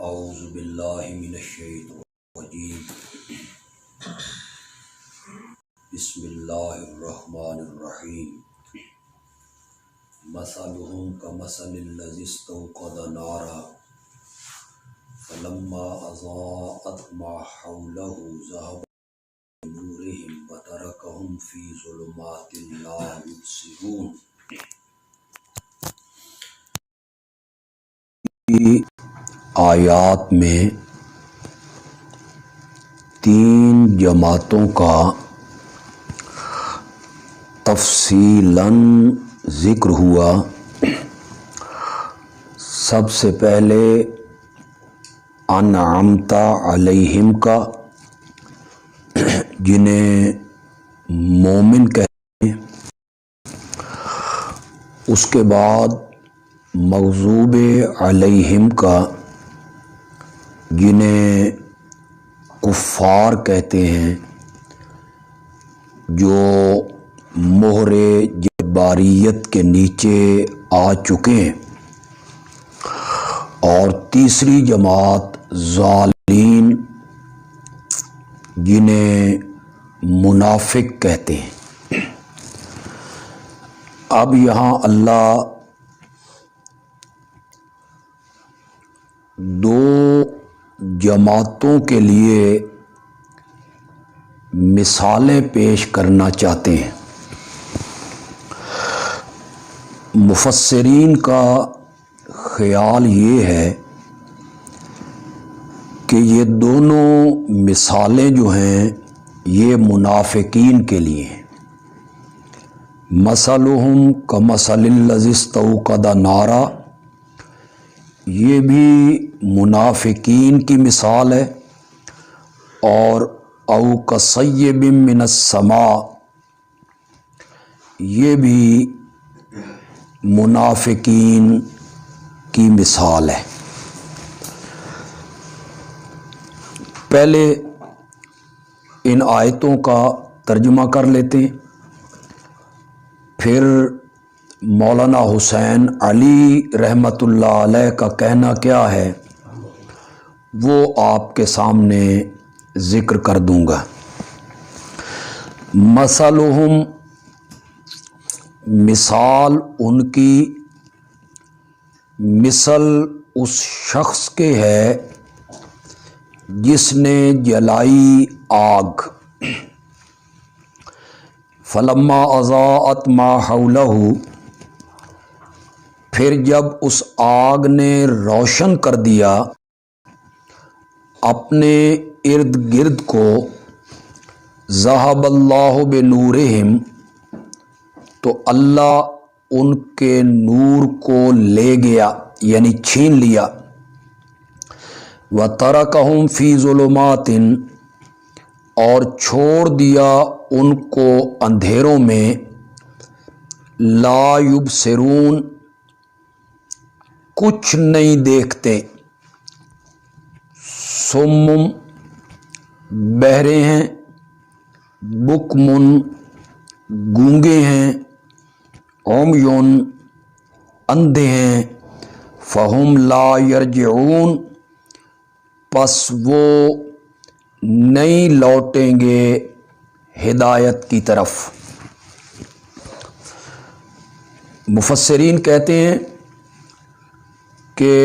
اعوذ باللہ من الشیطان الرجیم بسم اللہ الرحمن الرحیم مثلهم کمثل الذی استوقد نارا فلما اضاءت ما حوله ذهب بنورهم وترکهم فی ظلمات لا یبصرون۔ آیات میں تین جماعتوں کا تفصیلاً ذکر ہوا۔ سب سے پہلے انعمت علیہم کا، جنہیں مومن کہتے ہیں، اس کے بعد مغضوب علیہم کا، جنہیں کفار کہتے ہیں، جو مہر جباریت کے نیچے آ چکے ہیں، اور تیسری جماعت ضالین، جنہیں منافق کہتے ہیں۔ اب یہاں اللہ دو جماعتوں کے لیے مثالیں پیش کرنا چاہتے ہیں۔ مفسرین کا خیال یہ ہے کہ یہ دونوں مثالیں جو ہیں یہ منافقین کے لیے ہیں۔ مثلہم کمثل الذی استوقد نارا، یہ بھی منافقین کی مثال ہے، اور او کصیب من السماء، یہ بھی منافقین کی مثال ہے۔ پہلے ان آیتوں کا ترجمہ کر لیتے ہیں، پھر مولانا حسین علی رحمۃ اللہ علیہ کا کہنا کیا ہے وہ آپ کے سامنے ذکر کر دوں گا۔ مثلہم، مثال ان کی، مثل اس شخص کے ہے جس نے جلائی آگ۔ فلما اضاءت ما حولہ، پھر جب اس آگ نے روشن کر دیا اپنے ارد گرد کو، ذہب اللہ بنورہم، تو اللہ ان کے نور کو لے گیا، یعنی چھین لیا۔ وَتَرَكَهُمْ فِي ظُلُمَاتٍ، اور چھوڑ دیا ان کو اندھیروں میں، لا یبصرون، کچھ نہیں دیکھتے، صم، بہرے ہیں، بکم، گونگے ہیں، عمیٌ، اندھے ہیں، فہم لا یرجعون، پس وہ نہیں لوٹیں گے ہدایت کی طرف۔ مفسرین کہتے ہیں کہ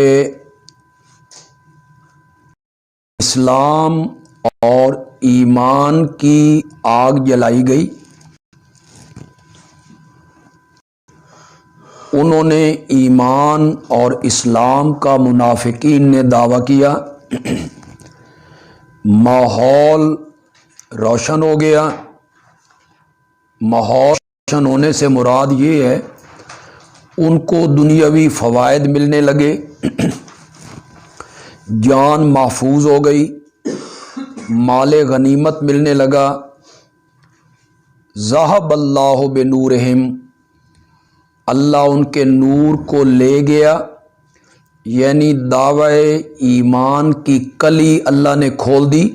اسلام اور ایمان کی آگ جلائی گئی، انہوں نے ایمان اور اسلام کا منافقین نے دعویٰ کیا، ماحول روشن ہو گیا۔ ماحول روشن ہونے سے مراد یہ ہے ان کو دنیاوی فوائد ملنے لگے، جان محفوظ ہو گئی، مال غنیمت ملنے لگا۔ ذہب اللہ بنورہم، اللہ ان کے نور کو لے گیا، یعنی دعوی ایمان کی کلی اللہ نے کھول دی،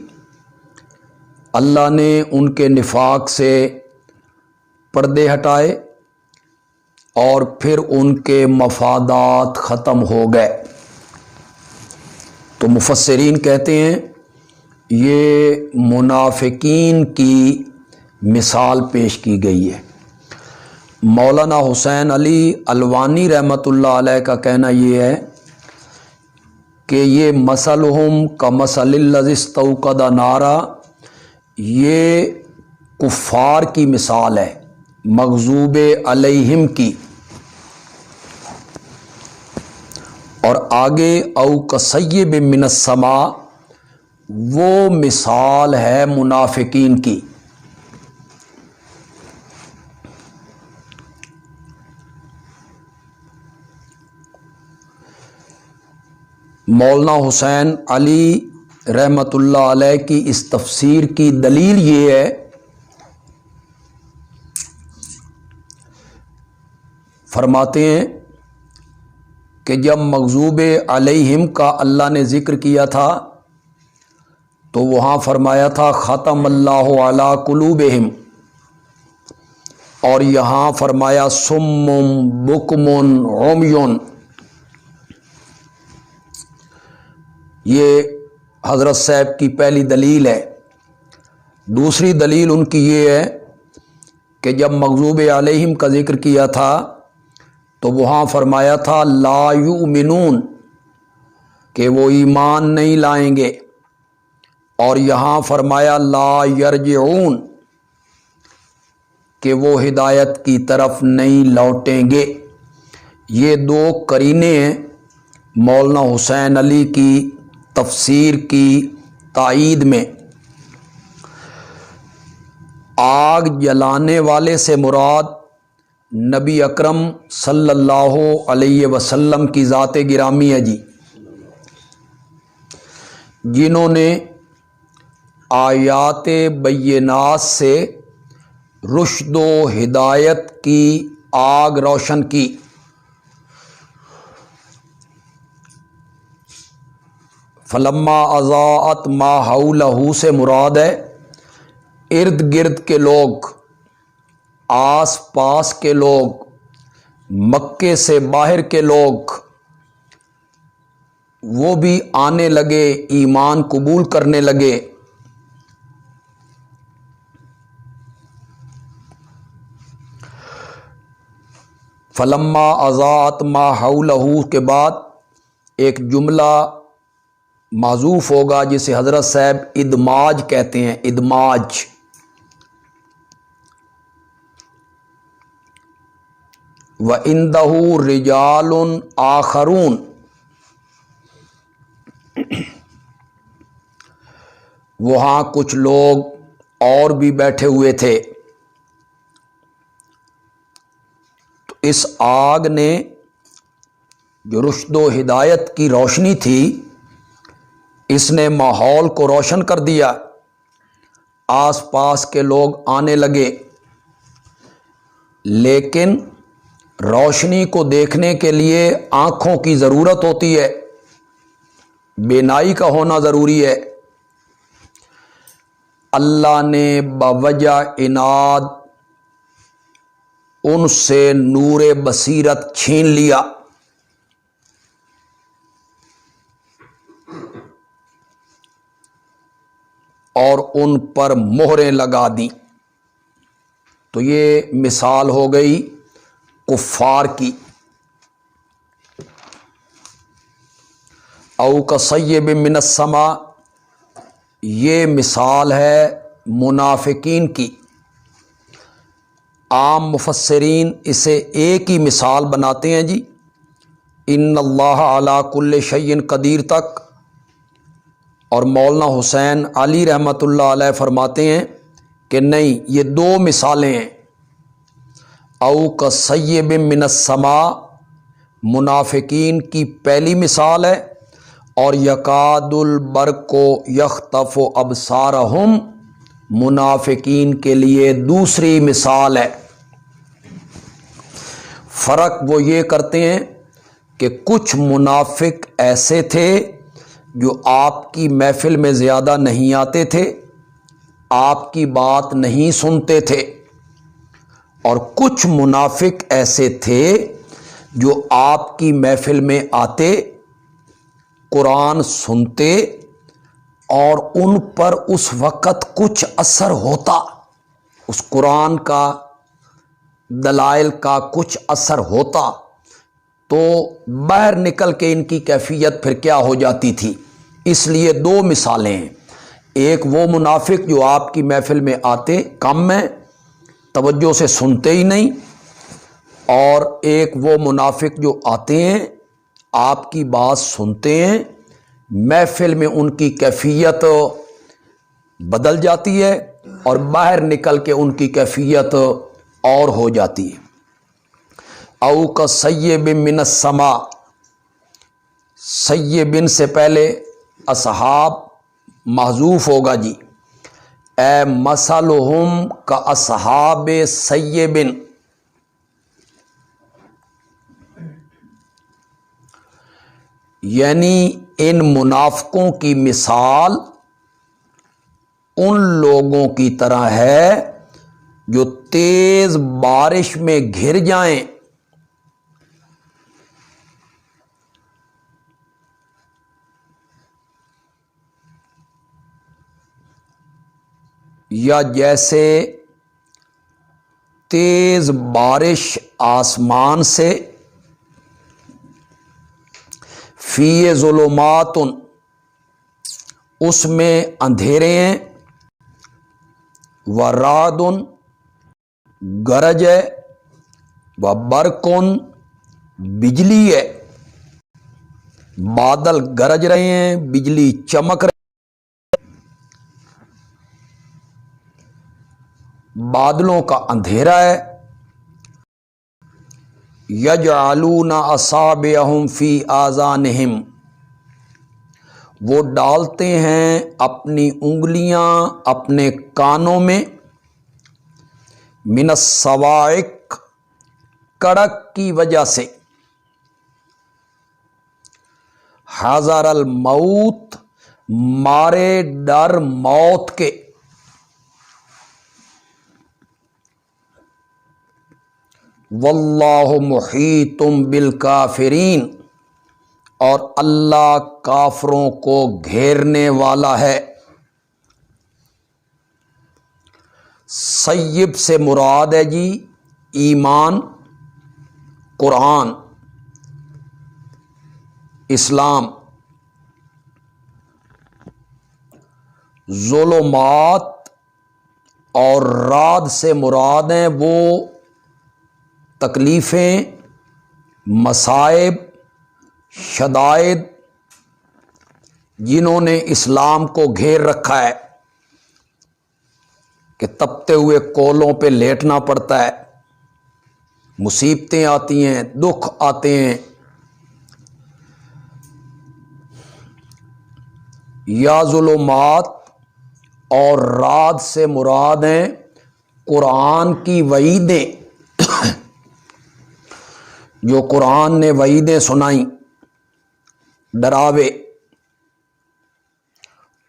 اللہ نے ان کے نفاق سے پردے ہٹائے، اور پھر ان کے مفادات ختم ہو گئے۔ تو مفسرین کہتے ہیں یہ منافقین کی مثال پیش کی گئی ہے۔ مولانا حسین علی الوانی رحمۃ اللہ علیہ کا کہنا یہ ہے کہ یہ مثلہم کمثل الذی استوقد نارا، یہ کفار کی مثال ہے مغضوب علیہم کی، اور آگے او کصیب من السماء وہ مثال ہے منافقین کی۔ مولانا حسین علی رحمۃ اللہ علیہ کی اس تفسیر کی دلیل یہ ہے فرماتے ہیں کہ جب مغضوب علیہم کا اللہ نے ذکر کیا تھا تو وہاں فرمایا تھا ختم اللہ علی قلوبہم، اور یہاں فرمایا صم بکم عمی۔ یہ حضرت صاحب کی پہلی دلیل ہے۔ دوسری دلیل ان کی یہ ہے کہ جب مغضوب علیہم کا ذکر کیا تھا تو وہاں فرمایا تھا لا یؤمنون، کہ وہ ایمان نہیں لائیں گے، اور یہاں فرمایا لا یرجعون، کہ وہ ہدایت کی طرف نہیں لوٹیں گے۔ یہ دو قرینے ہیں مولانا حسین علی کی تفسیر کی تائید میں۔ آگ جلانے والے سے مراد نبی اکرم صلی اللہ علیہ وسلم کی ذات گرامی ہے جی، جنہوں نے آیات بینات سے رشد و ہدایت کی آگ روشن کی۔ فلما اضاءت ما حولہ سے مراد ہے ارد گرد کے لوگ، آس پاس کے لوگ، مکے سے باہر کے لوگ، وہ بھی آنے لگے، ایمان قبول کرنے لگے۔ فلما اضاءت ما حولہ کے بعد ایک جملہ معذوف ہوگا جسے حضرت صاحب ادماج کہتے ہیں، ادماج۔ وَعِندَهُ رِجَالٌ آخَرُونَ، وہاں کچھ لوگ اور بھی بیٹھے ہوئے تھے۔ تو اس آگ نے جو رشد و ہدایت کی روشنی تھی، اس نے ماحول کو روشن کر دیا، آس پاس کے لوگ آنے لگے، لیکن روشنی کو دیکھنے کے لیے آنکھوں کی ضرورت ہوتی ہے، بینائی کا ہونا ضروری ہے۔ اللہ نے بوجہ عناد ان سے نور بصیرت چھین لیا، اور ان پر مہریں لگا دیں۔ تو یہ مثال ہو گئی کفار کی۔ او کصیب من السماء، یہ مثال ہے منافقین کی۔ عام مفسرین اسے ایک ہی مثال بناتے ہیں جی، ان اللہ علی کل شیء قدیر تک، اور مولانا حسین علی رحمۃ اللہ علیہ فرماتے ہیں کہ نہیں، یہ دو مثالیں ہیں۔ او کصیب من السماء منافقین کی پہلی مثال ہے، اور یکاد البرق یخطف ابصارہم منافقین کے لیے دوسری مثال ہے۔ فرق وہ یہ کرتے ہیں کہ کچھ منافق ایسے تھے جو آپ کی محفل میں زیادہ نہیں آتے تھے، آپ کی بات نہیں سنتے تھے، اور کچھ منافق ایسے تھے جو آپ کی محفل میں آتے، قرآن سنتے اور ان پر اس وقت کچھ اثر ہوتا، اس قرآن کا دلائل کا کچھ اثر ہوتا، تو باہر نکل کے ان کی کیفیت پھر کیا ہو جاتی تھی۔ اس لیے دو مثالیں ہیں، ایک وہ منافق جو آپ کی محفل میں آتے کم ہیں، توجہ سے سنتے ہی نہیں، اور ایک وہ منافق جو آتے ہیں آپ کی بات سنتے ہیں، محفل میں ان کی کیفیت بدل جاتی ہے اور باہر نکل کے ان کی کیفیت اور ہو جاتی ہے۔ او کا سیب من السماء، سیبن سے پہلے اصحاب محذوف ہوگا جی، اے مثلہم کا اصحاب سیبن، یعنی ان منافقوں کی مثال ان لوگوں کی طرح ہے جو تیز بارش میں گھر جائیں، یا جیسے تیز بارش آسمان سے، فی ظلمات، اس میں اندھیرے ہیں، ورعد، گرج ہے، وبرق، بجلی ہے، بادل گرج رہے ہیں، بجلی چمک رہی، بادلوں کا اندھیرا ہے، یجعلون اصابعہم فی آذانہم، وہ ڈالتے ہیں اپنی انگلیاں اپنے کانوں میں، من الصواعق، کڑک کی وجہ سے، حذر الموت، مارے ڈر موت کے، واللہ محیط بالکافرین، اور اللہ کافروں کو گھیرنے والا ہے۔ سیب سے مراد ہے جی ایمان، قرآن، اسلام، ظلمات اور رعد سے مراد ہیں وہ تکلیفیں، مصائب، شدائد جنہوں نے اسلام کو گھیر رکھا ہے کہ تپتے ہوئے کولوں پہ لیٹنا پڑتا ہے، مصیبتیں آتی ہیں، دکھ آتے ہیں، یا ظلمات اور رعد سے مراد ہیں قرآن کی وعیدیں، جو قرآن نے وعیدیں سنائیں، ڈراوے،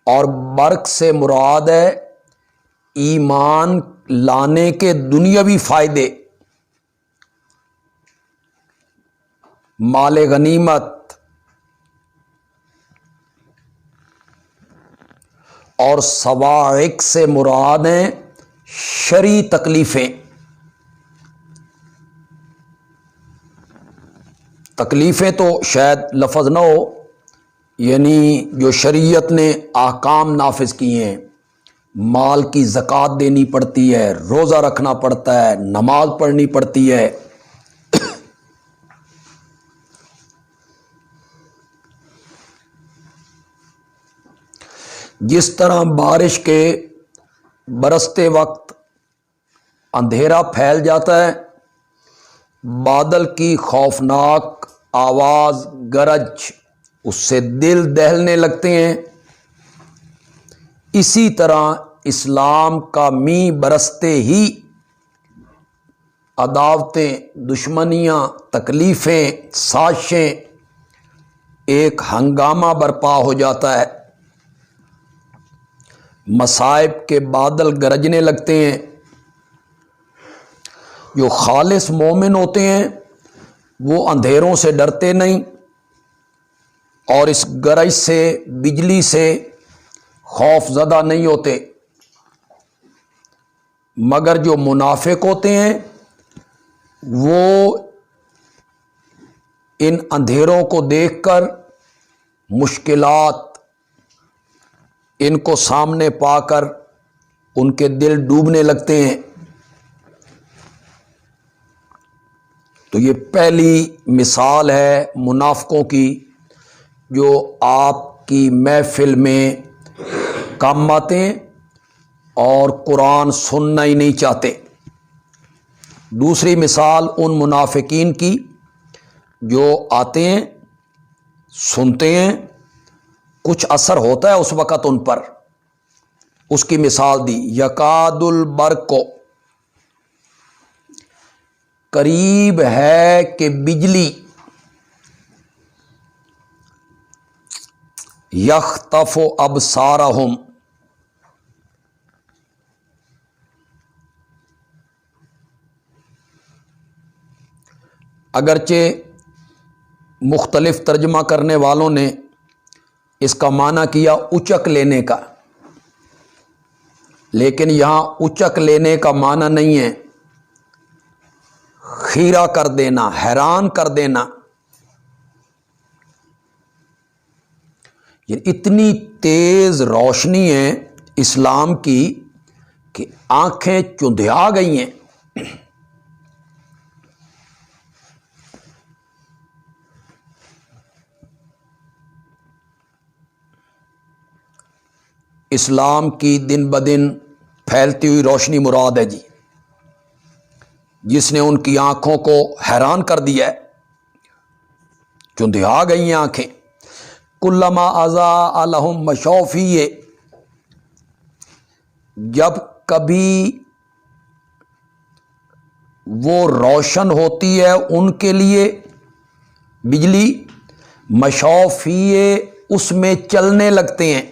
اور برق سے مراد ہے ایمان لانے کے دنیاوی فائدے، مال غنیمت، اور صواعق سے مراد ہیں شرعی تکلیفیں، تکلیفیں تو شاید لفظ نہ ہو، یعنی جو شریعت نے احکام نافذ کیے ہیں، مال کی زکوٰۃ دینی پڑتی ہے، روزہ رکھنا پڑتا ہے، نماز پڑھنی پڑتی ہے، جس طرح بارش کے برستے وقت اندھیرا پھیل جاتا ہے، بادل کی خوفناک آواز، گرج، اس سے دل دہلنے لگتے ہیں، اسی طرح اسلام کا مینہ برستے ہی عداوتیں، دشمنیاں، تکلیفیں، سازشیں، ایک ہنگامہ برپا ہو جاتا ہے، مصائب کے بادل گرجنے لگتے ہیں۔ جو خالص مومن ہوتے ہیں وہ اندھیروں سے ڈرتے نہیں، اور اس گرج سے بجلی سے خوف زدہ نہیں ہوتے، مگر جو منافق ہوتے ہیں وہ ان اندھیروں کو دیکھ کر مشکلات ان کو سامنے پا کر ان کے دل ڈوبنے لگتے ہیں۔ تو یہ پہلی مثال ہے منافقوں کی جو آپ کی محفل میں کام آتے ہیں اور قرآن سننا ہی نہیں چاہتے۔ دوسری مثال ان منافقین کی جو آتے ہیں، سنتے ہیں، کچھ اثر ہوتا ہے اس وقت ان پر، اس کی مثال دی، یکاد البرق، قریب ہے کہ بجلی، یخطف ابصارہم، اگرچہ مختلف ترجمہ کرنے والوں نے اس کا معنی کیا اچک لینے کا، لیکن یہاں اچک لینے کا معنی نہیں ہے، خیرہ کر دینا، حیران کر دینا۔ یہ اتنی تیز روشنی ہے اسلام کی کہ آنکھیں چندھیا گئی ہیں۔ اسلام کی دن بدن پھیلتی ہوئی روشنی مراد ہے جی، جس نے ان کی آنکھوں کو حیران کر دیا ہے، چندھیا گئی ہیں آنکھیں۔ کلما اضاء لہم مشوا فیہ، جب کبھی وہ روشن ہوتی ہے ان کے لیے بجلی، مشوا فیہ، اس میں چلنے لگتے ہیں۔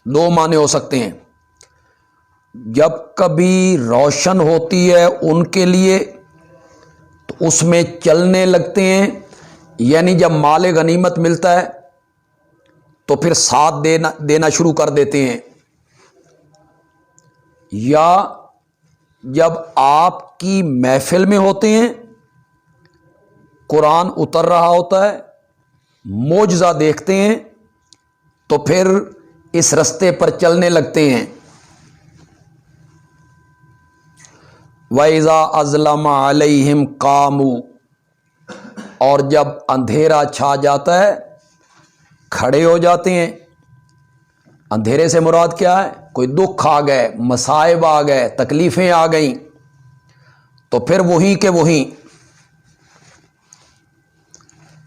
دو معنی ہو سکتے ہیں، جب کبھی روشن ہوتی ہے ان کے لیے تو اس میں چلنے لگتے ہیں، یعنی جب مال غنیمت ملتا ہے تو پھر ساتھ دینا شروع کر دیتے ہیں، یا جب آپ کی محفل میں ہوتے ہیں، قرآن اتر رہا ہوتا ہے، معجزہ دیکھتے ہیں تو پھر اس رستے پر چلنے لگتے ہیں۔ وَإِذَا أَظْلَمَ عَلَيْهِمْ قَامُوا، اور جب اندھیرا چھا جاتا ہے کھڑے ہو جاتے ہیں۔ اندھیرے سے مراد کیا ہے؟ کوئی دکھ آ گئے، مصائب آ گئے، تکلیفیں آ گئیں تو پھر وہیں کے وہیں۔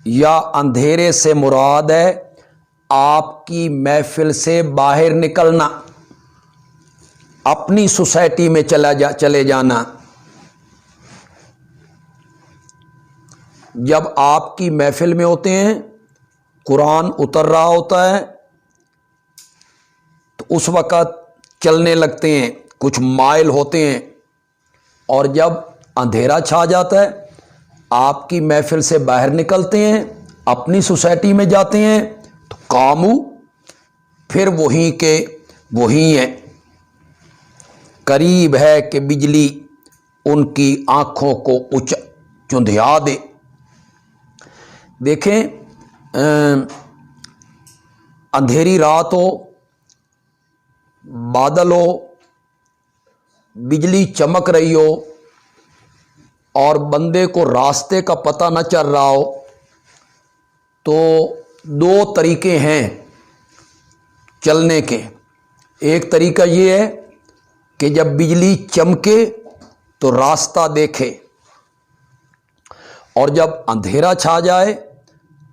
یا اندھیرے سے مراد ہے آپ کی محفل سے باہر نکلنا، اپنی سوسائٹی میں چلے جانا۔ جب آپ کی محفل میں ہوتے ہیں، قرآن اتر رہا ہوتا ہے تو اس وقت چلنے لگتے ہیں، کچھ مائل ہوتے ہیں، اور جب اندھیرا چھا جاتا ہے آپ کی محفل سے باہر نکلتے ہیں، اپنی سوسائٹی میں جاتے ہیں تو قامو، پھر وہیں کے وہیں ہیں۔ قریب ہے کہ بجلی ان کی آنکھوں کو چندھیا دے۔ دیکھیں، اندھیری رات ہو، بادل ہو، بجلی چمک رہی ہو اور بندے کو راستے کا پتہ نہ چل رہا ہو تو دو طریقے ہیں چلنے کے۔ ایک طریقہ یہ ہے کہ جب بجلی چمکے تو راستہ دیکھے، اور جب اندھیرا چھا جائے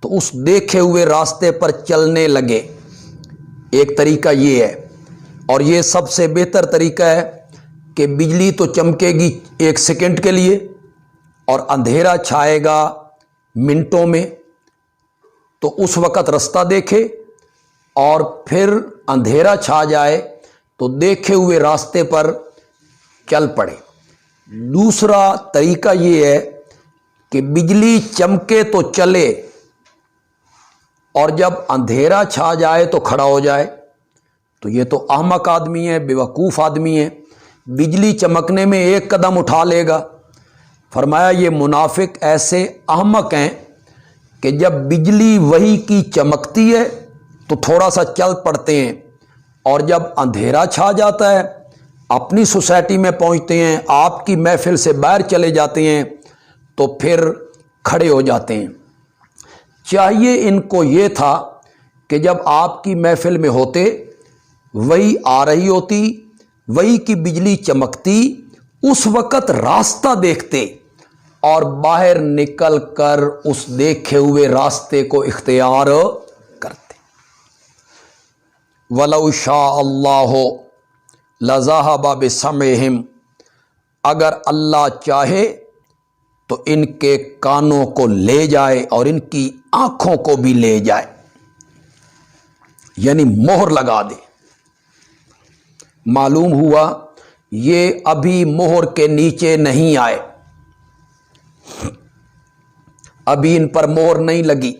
تو اس دیکھے ہوئے راستے پر چلنے لگے۔ ایک طریقہ یہ ہے، اور یہ سب سے بہتر طریقہ ہے کہ بجلی تو چمکے گی 1 سیکنڈ کے لیے اور اندھیرا چھائے گا منٹوں میں، تو اس وقت راستہ دیکھے، اور پھر اندھیرا چھا جائے تو دیکھے ہوئے راستے پر چل پڑے۔ دوسرا طریقہ یہ ہے کہ بجلی چمکے تو چلے اور جب اندھیرا چھا جائے تو کھڑا ہو جائے، تو یہ تو احمق آدمی ہے، بیوقوف آدمی ہے، بجلی چمکنے میں ایک قدم اٹھا لے گا۔ فرمایا یہ منافق ایسے احمق ہیں کہ جب بجلی وحی کی چمکتی ہے تو تھوڑا سا چل پڑتے ہیں، اور جب اندھیرا چھا جاتا ہے اپنی سوسائٹی میں پہنچتے ہیں، آپ کی محفل سے باہر چلے جاتے ہیں تو پھر کھڑے ہو جاتے ہیں۔ چاہیے ان کو یہ تھا کہ جب آپ کی محفل میں ہوتے، وہی آ رہی ہوتی، وہی کی بجلی چمکتی، اس وقت راستہ دیکھتے اور باہر نکل کر اس دیکھے ہوئے راستے کو اختیار کرتے۔ وَلَوْ شَاءَ اللَّهُ لَذَهَبَ بِسَمْعِهِمْ، اگر اللہ چاہے تو ان کے کانوں کو لے جائے اور ان کی آنکھوں کو بھی لے جائے، یعنی مہر لگا دے۔ معلوم ہوا یہ ابھی مہر کے نیچے نہیں آئے، ابھی ان پر مہر نہیں لگی۔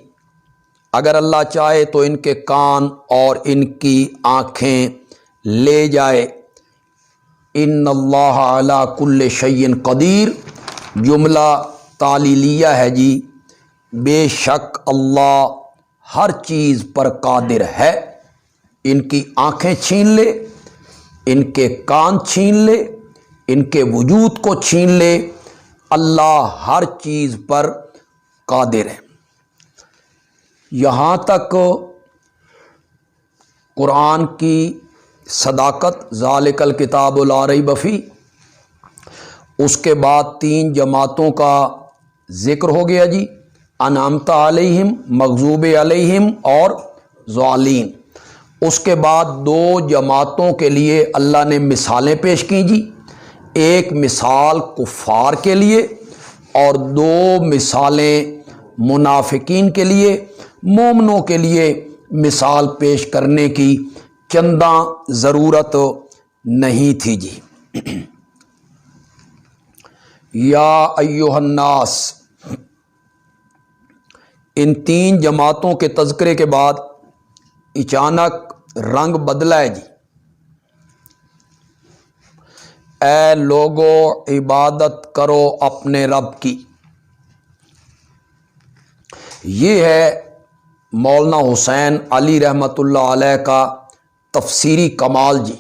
اگر اللہ چاہے تو ان کے کان اور ان کی آنکھیں لے جائے۔ ان اللہ علی کل شیء قدیر، جملہ تعلیلیہ ہے جی، بے شک اللہ ہر چیز پر قادر ہے۔ ان کی آنکھیں چھین لے، ان کے کان چھین لے، ان کے وجود کو چھین لے، اللہ ہر چیز پر قادر ہے۔ یہاں تک قرآن کی صداقت، ذالک الکتاب لا ریب فیہ۔ اس کے بعد 3 جماعتوں کا ذکر ہو گیا جی، انعمت علیہم، مغضوب علیہم اور ضالین۔ اس کے بعد 2 جماعتوں کے لیے اللہ نے مثالیں پیش کی جی، ایک مثال کفار کے لیے اور 2 مثالیں منافقین کے لیے۔ مومنوں کے لیے مثال پیش کرنے کی چنداں ضرورت نہیں تھی جی۔ یا ایھا الناس، ان 3 جماعتوں کے تذکرے کے بعد اچانک رنگ بدلا ہے جی۔ اے لوگو عبادت کرو اپنے رب کی۔ یہ ہے مولانا حسین علی رحمۃ اللہ علیہ کا تفسیری کمال جی،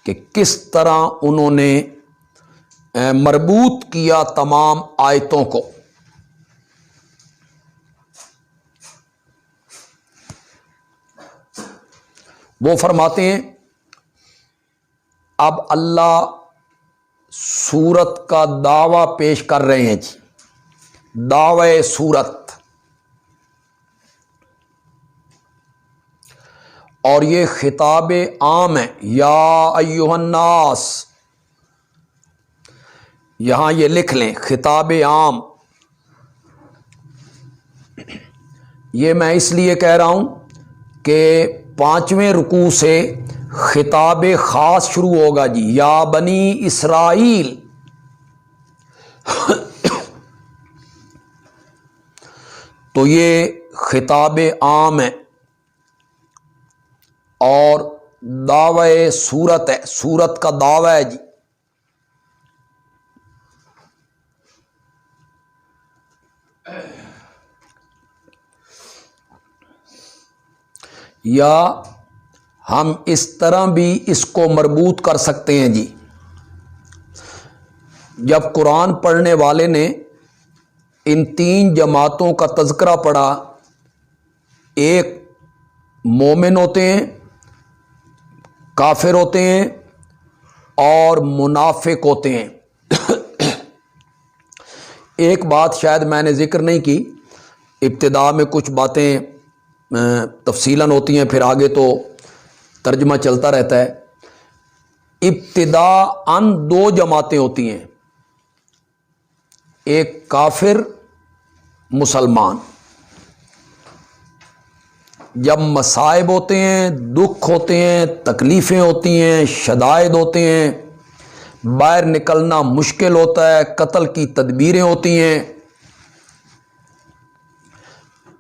کہ کس طرح انہوں نے مربوط کیا تمام آیتوں کو۔ وہ فرماتے ہیں اب اللہ صورت کا دعویٰ پیش کر رہے ہیں جی، دعوی صورت، اور یہ خطاب عام ہے۔ یا ایھا الناس، یہاں یہ لکھ لیں خطاب عام۔ یہ میں اس لیے کہہ رہا ہوں کہ 5ویں رکوع سے خطاب خاص شروع ہوگا جی، یا بنی اسرائیل۔ تو یہ خطاب عام ہے اور دعوی صورت ہے، صورت کا دعوی ہے جی۔ یا ہم اس طرح بھی اس کو مربوط کر سکتے ہیں جی، جب قرآن پڑھنے والے نے ان 3 جماعتوں کا تذکرہ پڑھا، ایک مومن ہوتے ہیں، کافر ہوتے ہیں اور منافق ہوتے ہیں۔ ایک بات شاید میں نے ذکر نہیں کی، ابتدا میں کچھ باتیں تفصیلاً ہوتی ہیں، پھر آگے تو ترجمہ چلتا رہتا ہے۔ ابتداءً 2 جماعتیں ہوتی ہیں، ایک کافر، مسلمان۔ جب مصائب ہوتے ہیں، دکھ ہوتے ہیں، تکلیفیں ہوتی ہیں، شدائد ہوتے ہیں، باہر نکلنا مشکل ہوتا ہے، قتل کی تدبیریں ہوتی ہیں،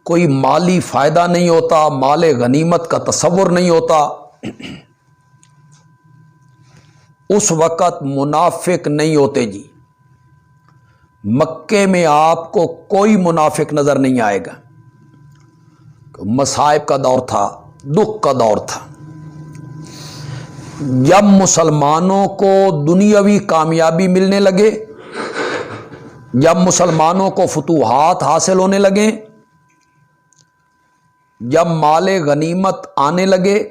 کوئی مالی فائدہ نہیں ہوتا، مال غنیمت کا تصور نہیں ہوتا، اس وقت منافق نہیں ہوتے جی۔ مکے میں آپ کو کوئی منافق نظر نہیں آئے گا۔ مصائب کا دور تھا، دکھ کا دور تھا۔ جب مسلمانوں کو دنیاوی کامیابی ملنے لگے، جب مسلمانوں کو فتوحات حاصل ہونے لگے، جب مال غنیمت آنے لگے،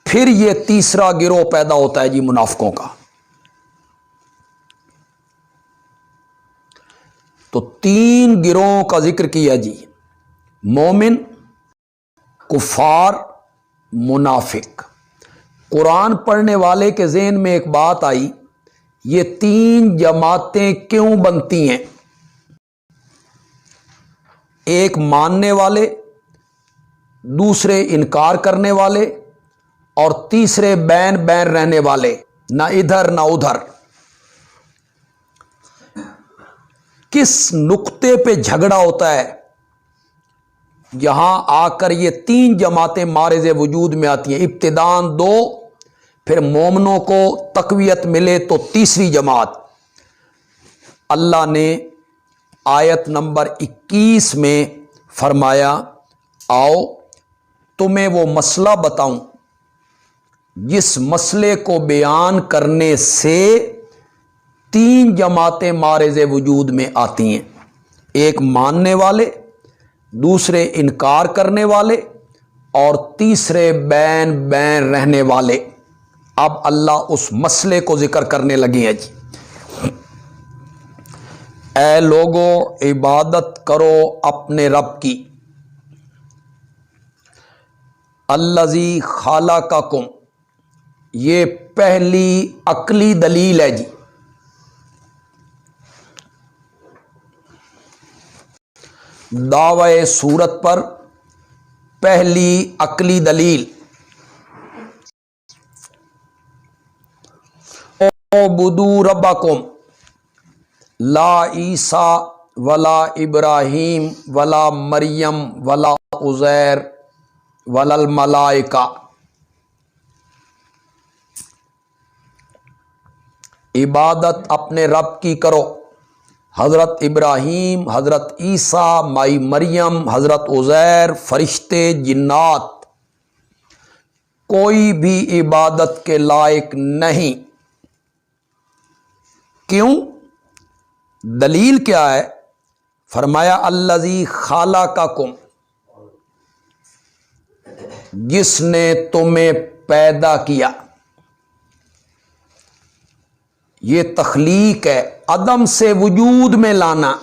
پھر یہ تیسرا گروہ پیدا ہوتا ہے جی منافقوں کا۔ تو تین گروہوں کا ذکر کیا جی، مومن، کفار، منافق۔ قرآن پڑھنے والے کے ذہن میں ایک بات آئی، یہ تین جماعتیں کیوں بنتی ہیں؟ ایک ماننے والے، دوسرے انکار کرنے والے، اور تیسرے بین بین رہنے والے، نہ ادھر نہ ادھر۔ کس نقطے پہ جھگڑا ہوتا ہے؟ یہاں آ کر یہ تین جماعتیں معرض وجود میں آتی ہیں، ابتداً دو، پھر مومنوں کو تقویت ملے تو تیسری جماعت۔ اللہ نے آیت نمبر 21 میں فرمایا، آؤ تمہیں وہ مسئلہ بتاؤں جس مسئلے کو بیان کرنے سے تین جماعتیں معرض وجود میں آتی ہیں، ایک ماننے والے، دوسرے انکار کرنے والے، اور تیسرے بین بین رہنے والے۔ اب اللہ اس مسئلے کو ذکر کرنے لگے ہیں جی۔ اے لوگو عبادت کرو اپنے رب کی، الذی خلقکم، یہ پہلی عقلی دلیل ہے جی۔ دعوی صورت پر پہلی عقلی دلیل، اعبدوا ربکم لا عیسیٰ ولا ابراہیم ولا مریم ولا عزیر ولا الملائکہ۔ عبادت اپنے رب کی کرو، حضرت ابراہیم، حضرت عیسیٰ، مائی مریم، حضرت عزیر، فرشتے، جنات، کوئی بھی عبادت کے لائق نہیں۔ کیوں؟ دلیل کیا ہے؟ فرمایا الذی خلقکم، جس نے تمہیں پیدا کیا۔ یہ تخلیق ہے، عدم سے وجود میں لانا۔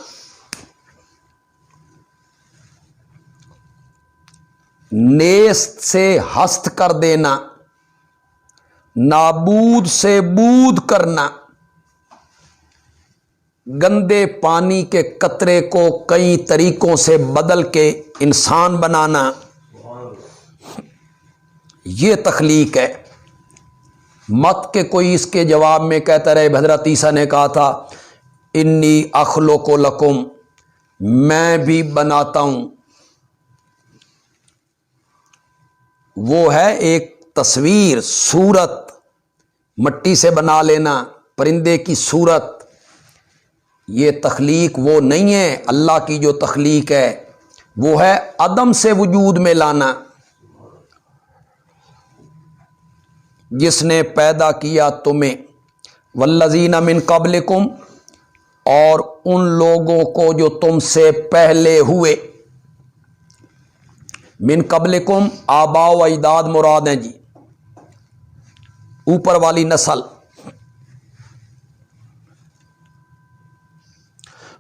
نیست سے ہست کر دینا، نابود سے بود کرنا، گندے پانی کے قطرے کو کئی طریقوں سے بدل کے انسان بنانا، یہ تخلیق ہے۔ مت کہ کوئی اس کے جواب میں کہتا رہے، حضرت عیسیٰ نے کہا تھا انی اخلق لکم، میں بھی بناتا ہوں۔ وہ ہے ایک تصویر، صورت، مٹی سے بنا لینا پرندے کی صورت۔ یہ تخلیق وہ نہیں ہے۔ اللہ کی جو تخلیق ہے وہ ہے عدم سے وجود میں لانا۔ جس نے پیدا کیا تمہیں، والذین من قبلکم، اور ان لوگوں کو جو تم سے پہلے ہوئے۔ من قبلکم آباء و اجداد مراد ہیں جی، اوپر والی نسل۔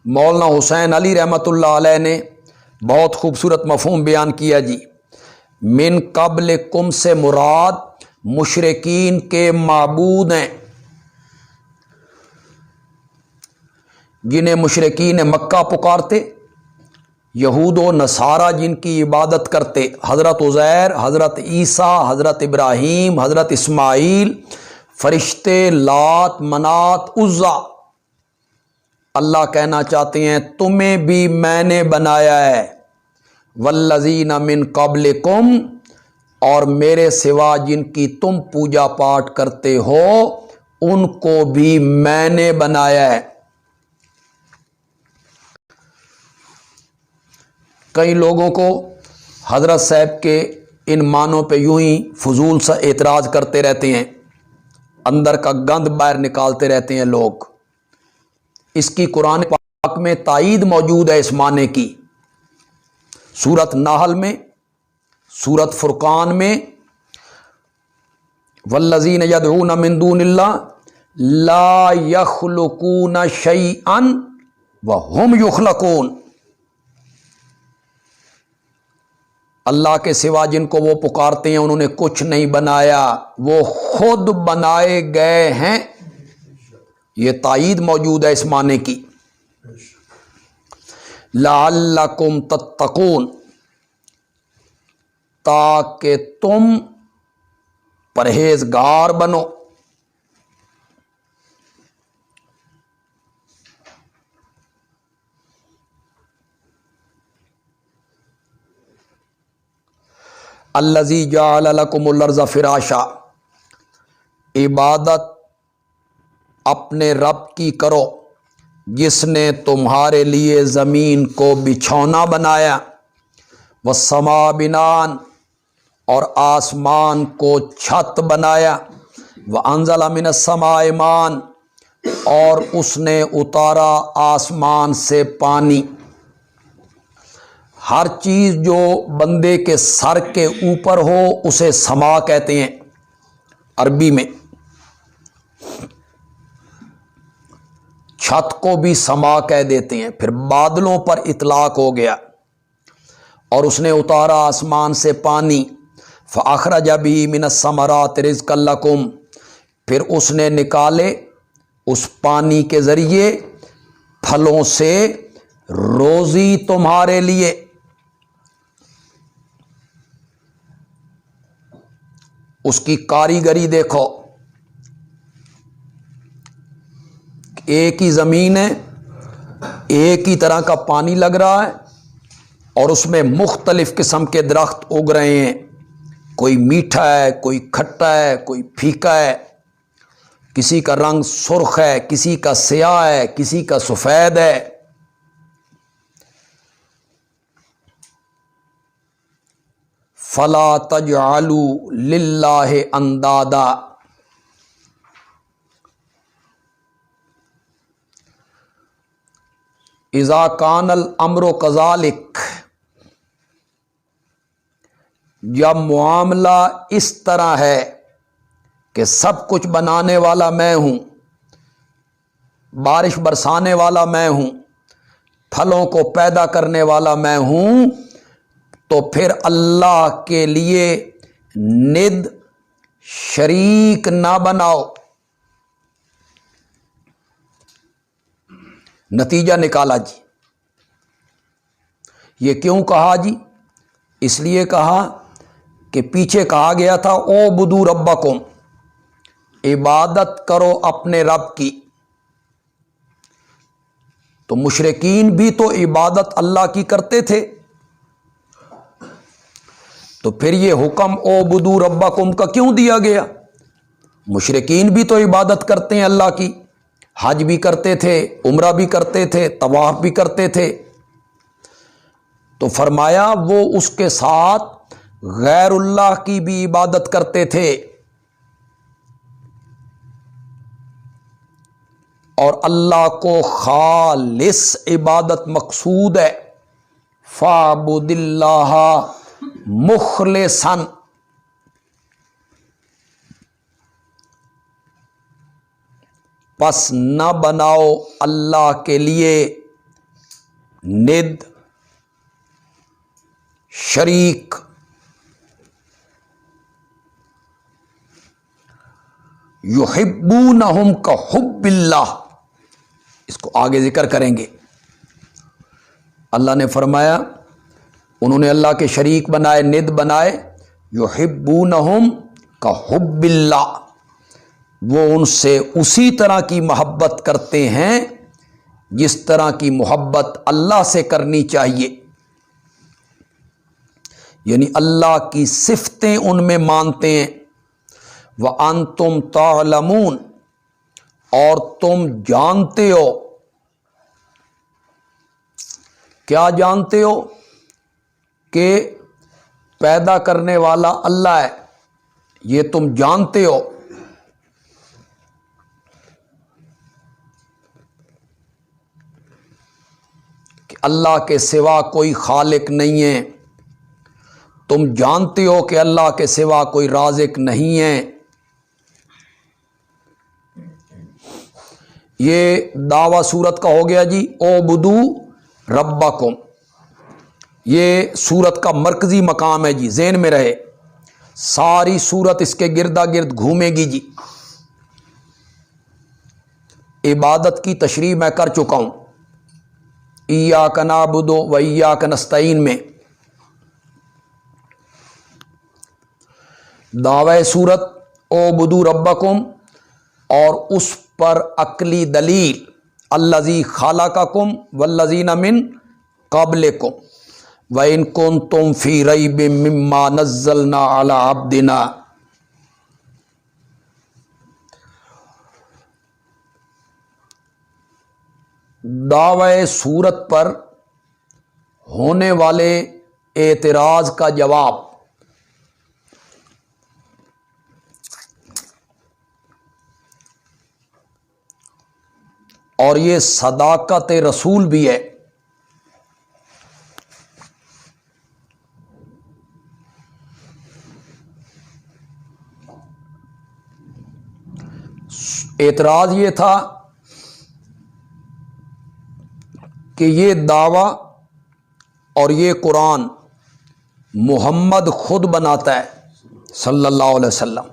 مولانا حسین علی رحمۃ اللہ علیہ نے بہت خوبصورت مفہوم بیان کیا جی۔ من قبلکم سے مراد مشرکین کے معبود ہیں، جنہیں مشرکین مکہ پکارتے، یہود و نصارہ جن کی عبادت کرتے، حضرت عزیر، حضرت عیسیٰ، حضرت ابراہیم، حضرت اسماعیل، فرشتے لات منات عزا، اللہ کہنا چاہتے ہیں تمہیں بھی میں نے بنایا ہے، والذین من قبلکم، اور میرے سوا جن کی تم پوجا پاٹ کرتے ہو ان کو بھی میں نے بنایا ہے۔ کئی لوگوں کو حضرت صاحب کے ان معنوں پہ یوں ہی فضول سا اعتراض کرتے رہتے ہیں، اندر کا گند باہر نکالتے رہتے ہیں لوگ۔ اس کی قرآن پاک میں تائید موجود ہے اس معنی کی، سورۃ نحل میں، سورۃ فرقان میں، والذین یدعون من دون اللہ لا یخلقون شیئا وہم یخلقون، اللہ کے سوا جن کو وہ پکارتے ہیں انہوں نے کچھ نہیں بنایا، وہ خود بنائے گئے ہیں۔ یہ تائید موجود ہے اس معنی کی، لعلکم تتقون، تاکہ تم پرہیزگار بنو۔ الذی جعل لکم الارض فراشا، عبادت اپنے رب کی کرو جس نے تمہارے لیے زمین کو بچھونا بنایا، والسماء بناء، اور آسمان کو چھت بنایا، وانزل من السماء ماء، اور اس نے اتارا آسمان سے پانی۔ ہر چیز جو بندے کے سر کے اوپر ہو اسے سما کہتے ہیں عربی میں، چھت کو بھی سما کہہ دیتے ہیں، پھر بادلوں پر اطلاق ہو گیا۔ اور اس نے اتارا آسمان سے پانی، فاخرج به من الثمرات رزقا لکم، پھر اس نے نکالے اس پانی کے ذریعے پھلوں سے روزی تمہارے لیے۔ اس کی کاریگری دیکھو، ایک ہی زمین ہے، ایک ہی طرح کا پانی لگ رہا ہے، اور اس میں مختلف قسم کے درخت اگ رہے ہیں، کوئی میٹھا ہے، کوئی کھٹا ہے، کوئی پھیکا ہے، کسی کا رنگ سرخ ہے، کسی کا سیاہ ہے، کسی کا سفید ہے۔ فلا تجعلوا للہ اندادا، اذا کان الامر کذالک، جب معاملہ اس طرح ہے کہ سب کچھ بنانے والا میں ہوں، بارش برسانے والا میں ہوں، پھلوں کو پیدا کرنے والا میں ہوں، تو پھر اللہ کے لیے ند شریک نہ بناؤ۔ نتیجہ نکالا جی، یہ کیوں کہا جی؟ اس لیے کہا کہ پیچھے کہا گیا تھا اعبدوا ربکم، عبادت کرو اپنے رب کی، تو مشرکین بھی تو عبادت اللہ کی کرتے تھے، تو پھر یہ حکم اعبدوا ربکم کا کیوں دیا گیا؟ مشرکین بھی تو عبادت کرتے ہیں اللہ کی، حج بھی کرتے تھے، عمرہ بھی کرتے تھے، طواف بھی کرتے تھے، تو فرمایا وہ اس کے ساتھ غیر اللہ کی بھی عبادت کرتے تھے، اور اللہ کو خالص عبادت مقصود ہے۔ فاعبد اللہ مخلصا، پس نہ بناؤ اللہ کے لیے ند شریک۔ یحبونہم کحب اللہ، اس کو آگے ذکر کریں گے۔ اللہ نے فرمایا انہوں نے اللہ کے شریک بنائے، ند بنائے، یحبونہم کحب اللہ، وہ ان سے اسی طرح کی محبت کرتے ہیں جس طرح کی محبت اللہ سے کرنی چاہیے، یعنی اللہ کی صفتیں ان میں مانتے ہیں۔ وَأَنْتُمْ تَعْلَمُونَ، اور تم جانتے ہو۔ کیا جانتے ہو؟ کہ پیدا کرنے والا اللہ ہے، یہ تم جانتے ہو۔ کہ اللہ کے سوا کوئی خالق نہیں ہے، تم جانتے ہو کہ اللہ کے سوا کوئی رازق نہیں ہے۔ یہ دعویٰ سورت کا ہو گیا جی، اعبدو ربکم، یہ سورت کا مرکزی مقام ہے جی، ذہن میں رہے، ساری سورت اس کے گردا گرد گھومے گی جی۔ عبادت کی تشریح میں کر چکا ہوں ایاک نعبد و ایاک نستعین میں۔ دعوی سورت اعبدوا ربکم، اور اس پر عقلی دلیل الذی خلقکم والذین من قبلکم وَإِن كُنتُمْ فِي رَيْبٍ مِّمَّا نَزَّلْنَا عَلَىٰ عَبْدِنَا۔ دعوی سورت پر ہونے والے اعتراض کا جواب۔ اور یہ صداقت رسول بھی ہے۔ اعتراض یہ تھا کہ یہ دعویٰ اور یہ قرآن محمد خود بناتا ہے صلی اللہ علیہ وسلم،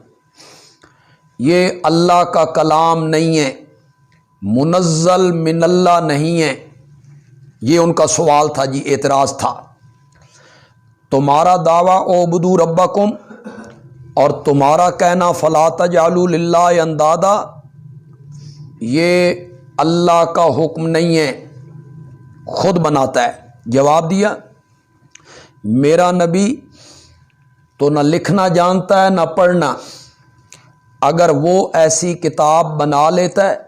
یہ اللہ کا کلام نہیں ہے، منزل من اللہ نہیں ہے۔ یہ ان کا سوال تھا جی، اعتراض تھا۔ تمہارا دعویٰ اعبدوا ربکم اور تمہارا کہنا فلا تجعلوا للہ اندادا، یہ اللہ کا حکم نہیں ہے، خود بناتا ہے۔ جواب دیا، میرا نبی تو نہ لکھنا جانتا ہے نہ پڑھنا، اگر وہ ایسی کتاب بنا لیتا ہے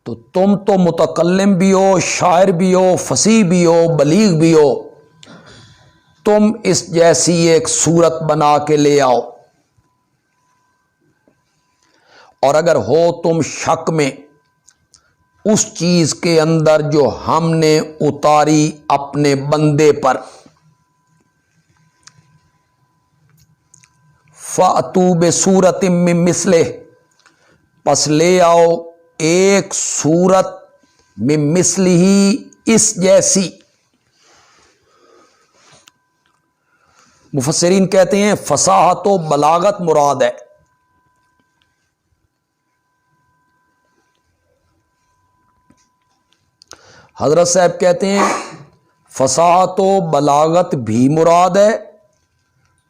تو تم تو متکلم بھی ہو، شاعر بھی ہو، فصیح بھی ہو، بلیغ بھی ہو، تم اس جیسی ایک صورت بنا کے لے آؤ۔ اور اگر ہو تم شک میں اس چیز کے اندر جو ہم نے اتاری اپنے بندے پر، فَأْتُوا بِسُورَةٍ مِّن مِّثْلِهِ، پس لے آؤ ایک سورت من مثلہ، اس جیسی۔ مفسرین کہتے ہیں فصاحت و بلاغت مراد ہے۔ حضرت صاحب کہتے ہیں فصاحت و بلاغت بھی مراد ہے،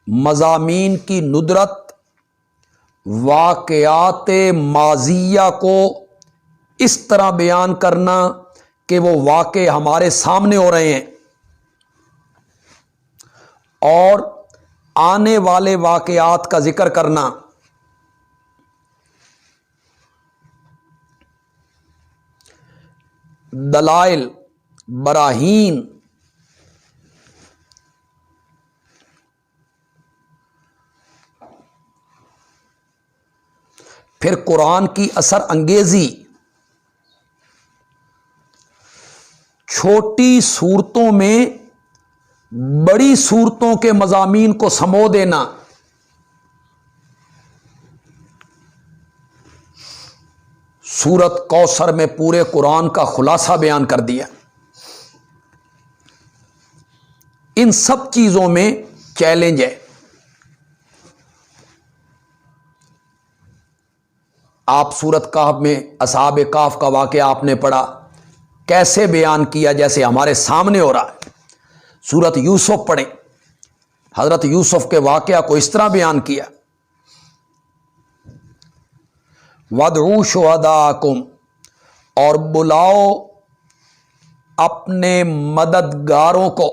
مضامین کی ندرت، واقعات ماضیہ کو اس طرح بیان کرنا کہ وہ واقع ہمارے سامنے ہو رہے ہیں، اور آنے والے واقعات کا ذکر کرنا۔ دلائل، براہین، پھر قرآن کی اثر انگیزی، چھوٹی صورتوں میں بڑی صورتوں کے مضامین کو سمو دینا۔ سورت کوثر میں پورے قرآن کا خلاصہ بیان کر دیا۔ ان سب چیزوں میں چیلنج ہے۔ آپ سورت کہف میں اصحاب کہف کا واقعہ آپ نے پڑھا، کیسے بیان کیا جیسے ہمارے سامنے ہو رہا ہے۔ سورت یوسف پڑھیں، حضرت یوسف کے واقعہ کو اس طرح بیان کیا۔ وَادْعُوا شُهَدَاءَكُمْ، اور بلاؤ اپنے مددگاروں کو.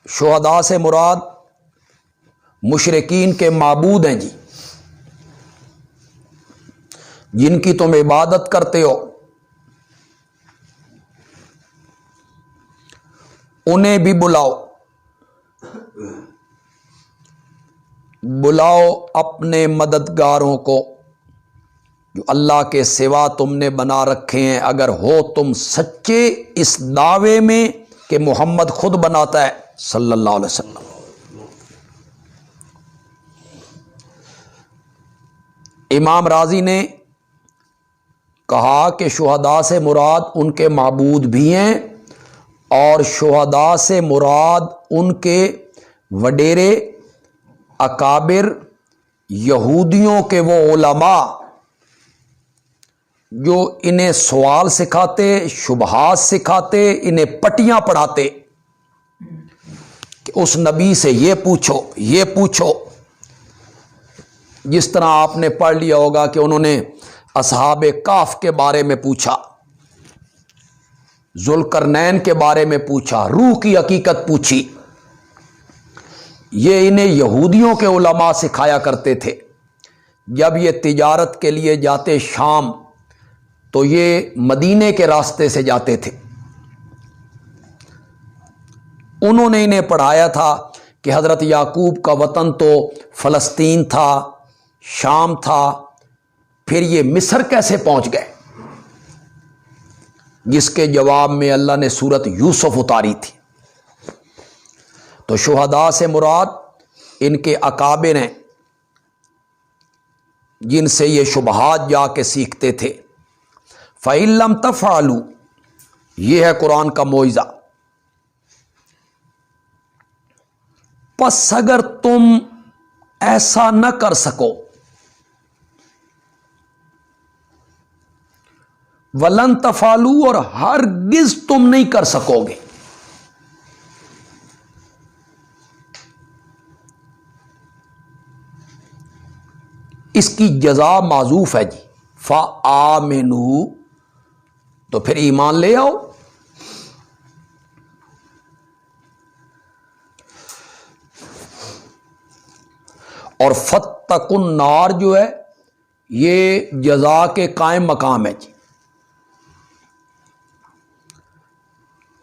شہداء سے مراد مشرکین کے معبود ہیں جی، جن کی تم عبادت کرتے ہو، انہیں بھی بلاؤ اپنے مددگاروں کو جو اللہ کے سوا تم نے بنا رکھے ہیں، اگر ہو تم سچے اس دعوے میں کہ محمد خود بناتا ہے صلی اللہ علیہ وسلم. امام راضی نے کہا کہ شہداء سے مراد ان کے معبود بھی ہیں، اور شہداء سے مراد ان کے وڈیرے اکابر یہودیوں کے وہ علماء جو انہیں سوال سکھاتے، شبہات سکھاتے، انہیں پٹیاں پڑھاتے کہ اس نبی سے یہ پوچھو. جس طرح آپ نے پڑھ لیا ہوگا کہ انہوں نے اصحاب کہف کے بارے میں پوچھا، ذوالقرنین کے بارے میں پوچھا، روح کی حقیقت پوچھی. یہ انہیں یہودیوں کے علماء سکھایا کرتے تھے. جب یہ تجارت کے لیے جاتے شام تو یہ مدینے کے راستے سے جاتے تھے. انہوں نے انہیں پڑھایا تھا کہ حضرت یعقوب کا وطن تو فلسطین تھا، شام تھا، پھر یہ مصر کیسے پہنچ گئے، جس کے جواب میں اللہ نے سورت یوسف اتاری تھی. تو شہداء سے مراد ان کے اکابر ہیں جن سے یہ شبہات جا کے سیکھتے تھے. فَإِن لَمْ تَفْعَلُوا، یہ ہے قرآن کا معجزہ. پس اگر تم ایسا نہ کر سکو، وَلَن تَفْعَلُوا، اور ہرگز تم نہیں کر سکو گے. اس کی جزا معذوف ہے جی. فَآمِنُوا، تو پھر ایمان لے آؤ. اور فَاتَّقُوا النَّارَ جو ہے یہ جزا کے قائم مقام ہے جی.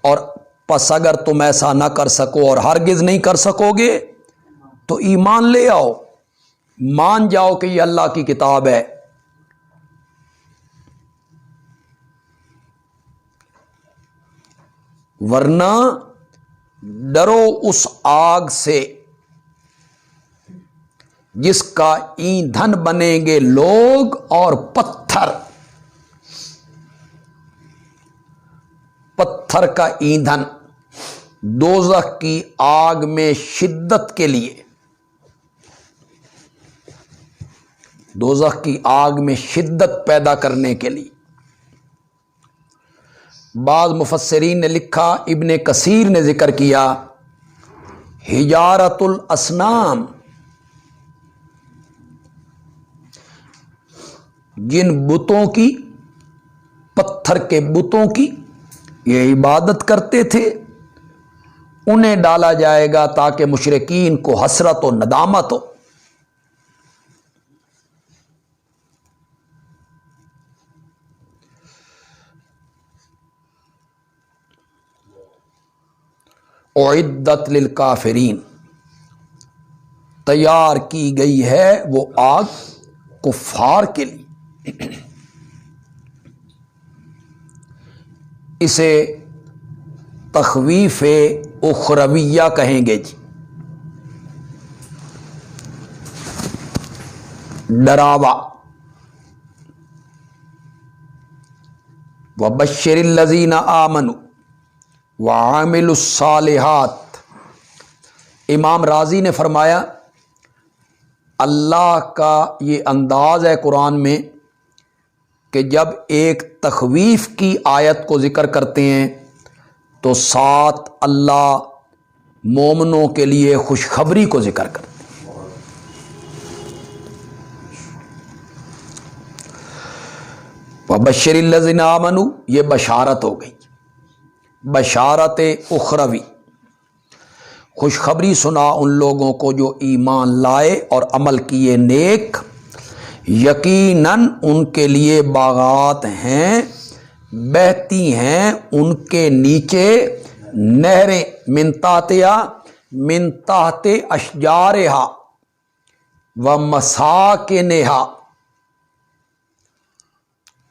اور پس اگر تم ایسا نہ کر سکو اور ہرگز نہیں کر سکو گے تو ایمان لے آؤ، مان جاؤ کہ یہ اللہ کی کتاب ہے. ورنہ ڈرو اس آگ سے جس کا ایندھن بنیں گے لوگ اور پتھر. پتھر کا ایندھن دوزخ کی آگ میں شدت کے لیے، دوزخ کی آگ میں شدت پیدا کرنے کے لیے. بعض مفسرین نے لکھا، ابن کثیر نے ذکر کیا، حجارت الاسنام، جن بتوں کی، پتھر کے بتوں کی یہ عبادت کرتے تھے، انہیں ڈالا جائے گا تاکہ مشرکین کو حسرت و ندامت ہو. اعدت للکافرین، تیار کی گئی ہے وہ آگ کفار کے لیے. اسے تخویف اخرویہ کہیں گے جی، ڈراوا. وَبَشِّرِ الَّذِينَ آمَنُوا وَعَمِلُوا الصَّالِحَاتِ. امام راضی نے فرمایا اللہ کا یہ انداز ہے قرآن میں کہ جب ایک تخویف کی آیت کو ذکر کرتے ہیں تو ساتھ اللہ مومنوں کے لیے خوشخبری کو ذکر کرتے ہیں۔ وَبَشِّرِ الَّذِينَ آمَنُوا، یہ بشارت ہو گئی، بشارت اخروی، خوشخبری سنا ان لوگوں کو جو ایمان لائے اور عمل کیے نیک، یقیناً ان کے لیے باغات ہیں، بہتی ہیں ان کے نیچے نہریں، من تحت اشجارہا ومساکنہا،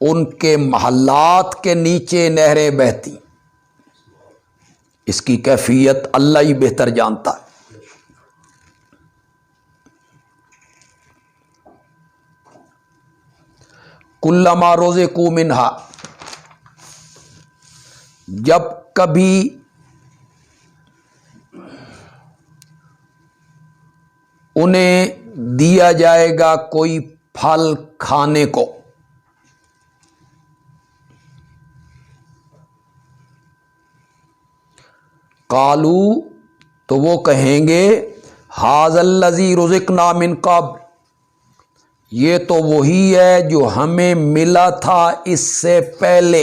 ان کے محلات کے نیچے نہریں بہتی۔ اس کی کیفیت اللہ ہی بہتر جانتا ہے۔ کلما رزقوا منہا، جب کبھی انہیں دیا جائے گا کوئی پھل کھانے کو، قالو، تو وہ کہیں گے ھذا الذی رزقنا من قبل، یہ تو وہی ہے جو ہمیں ملا تھا اس سے پہلے،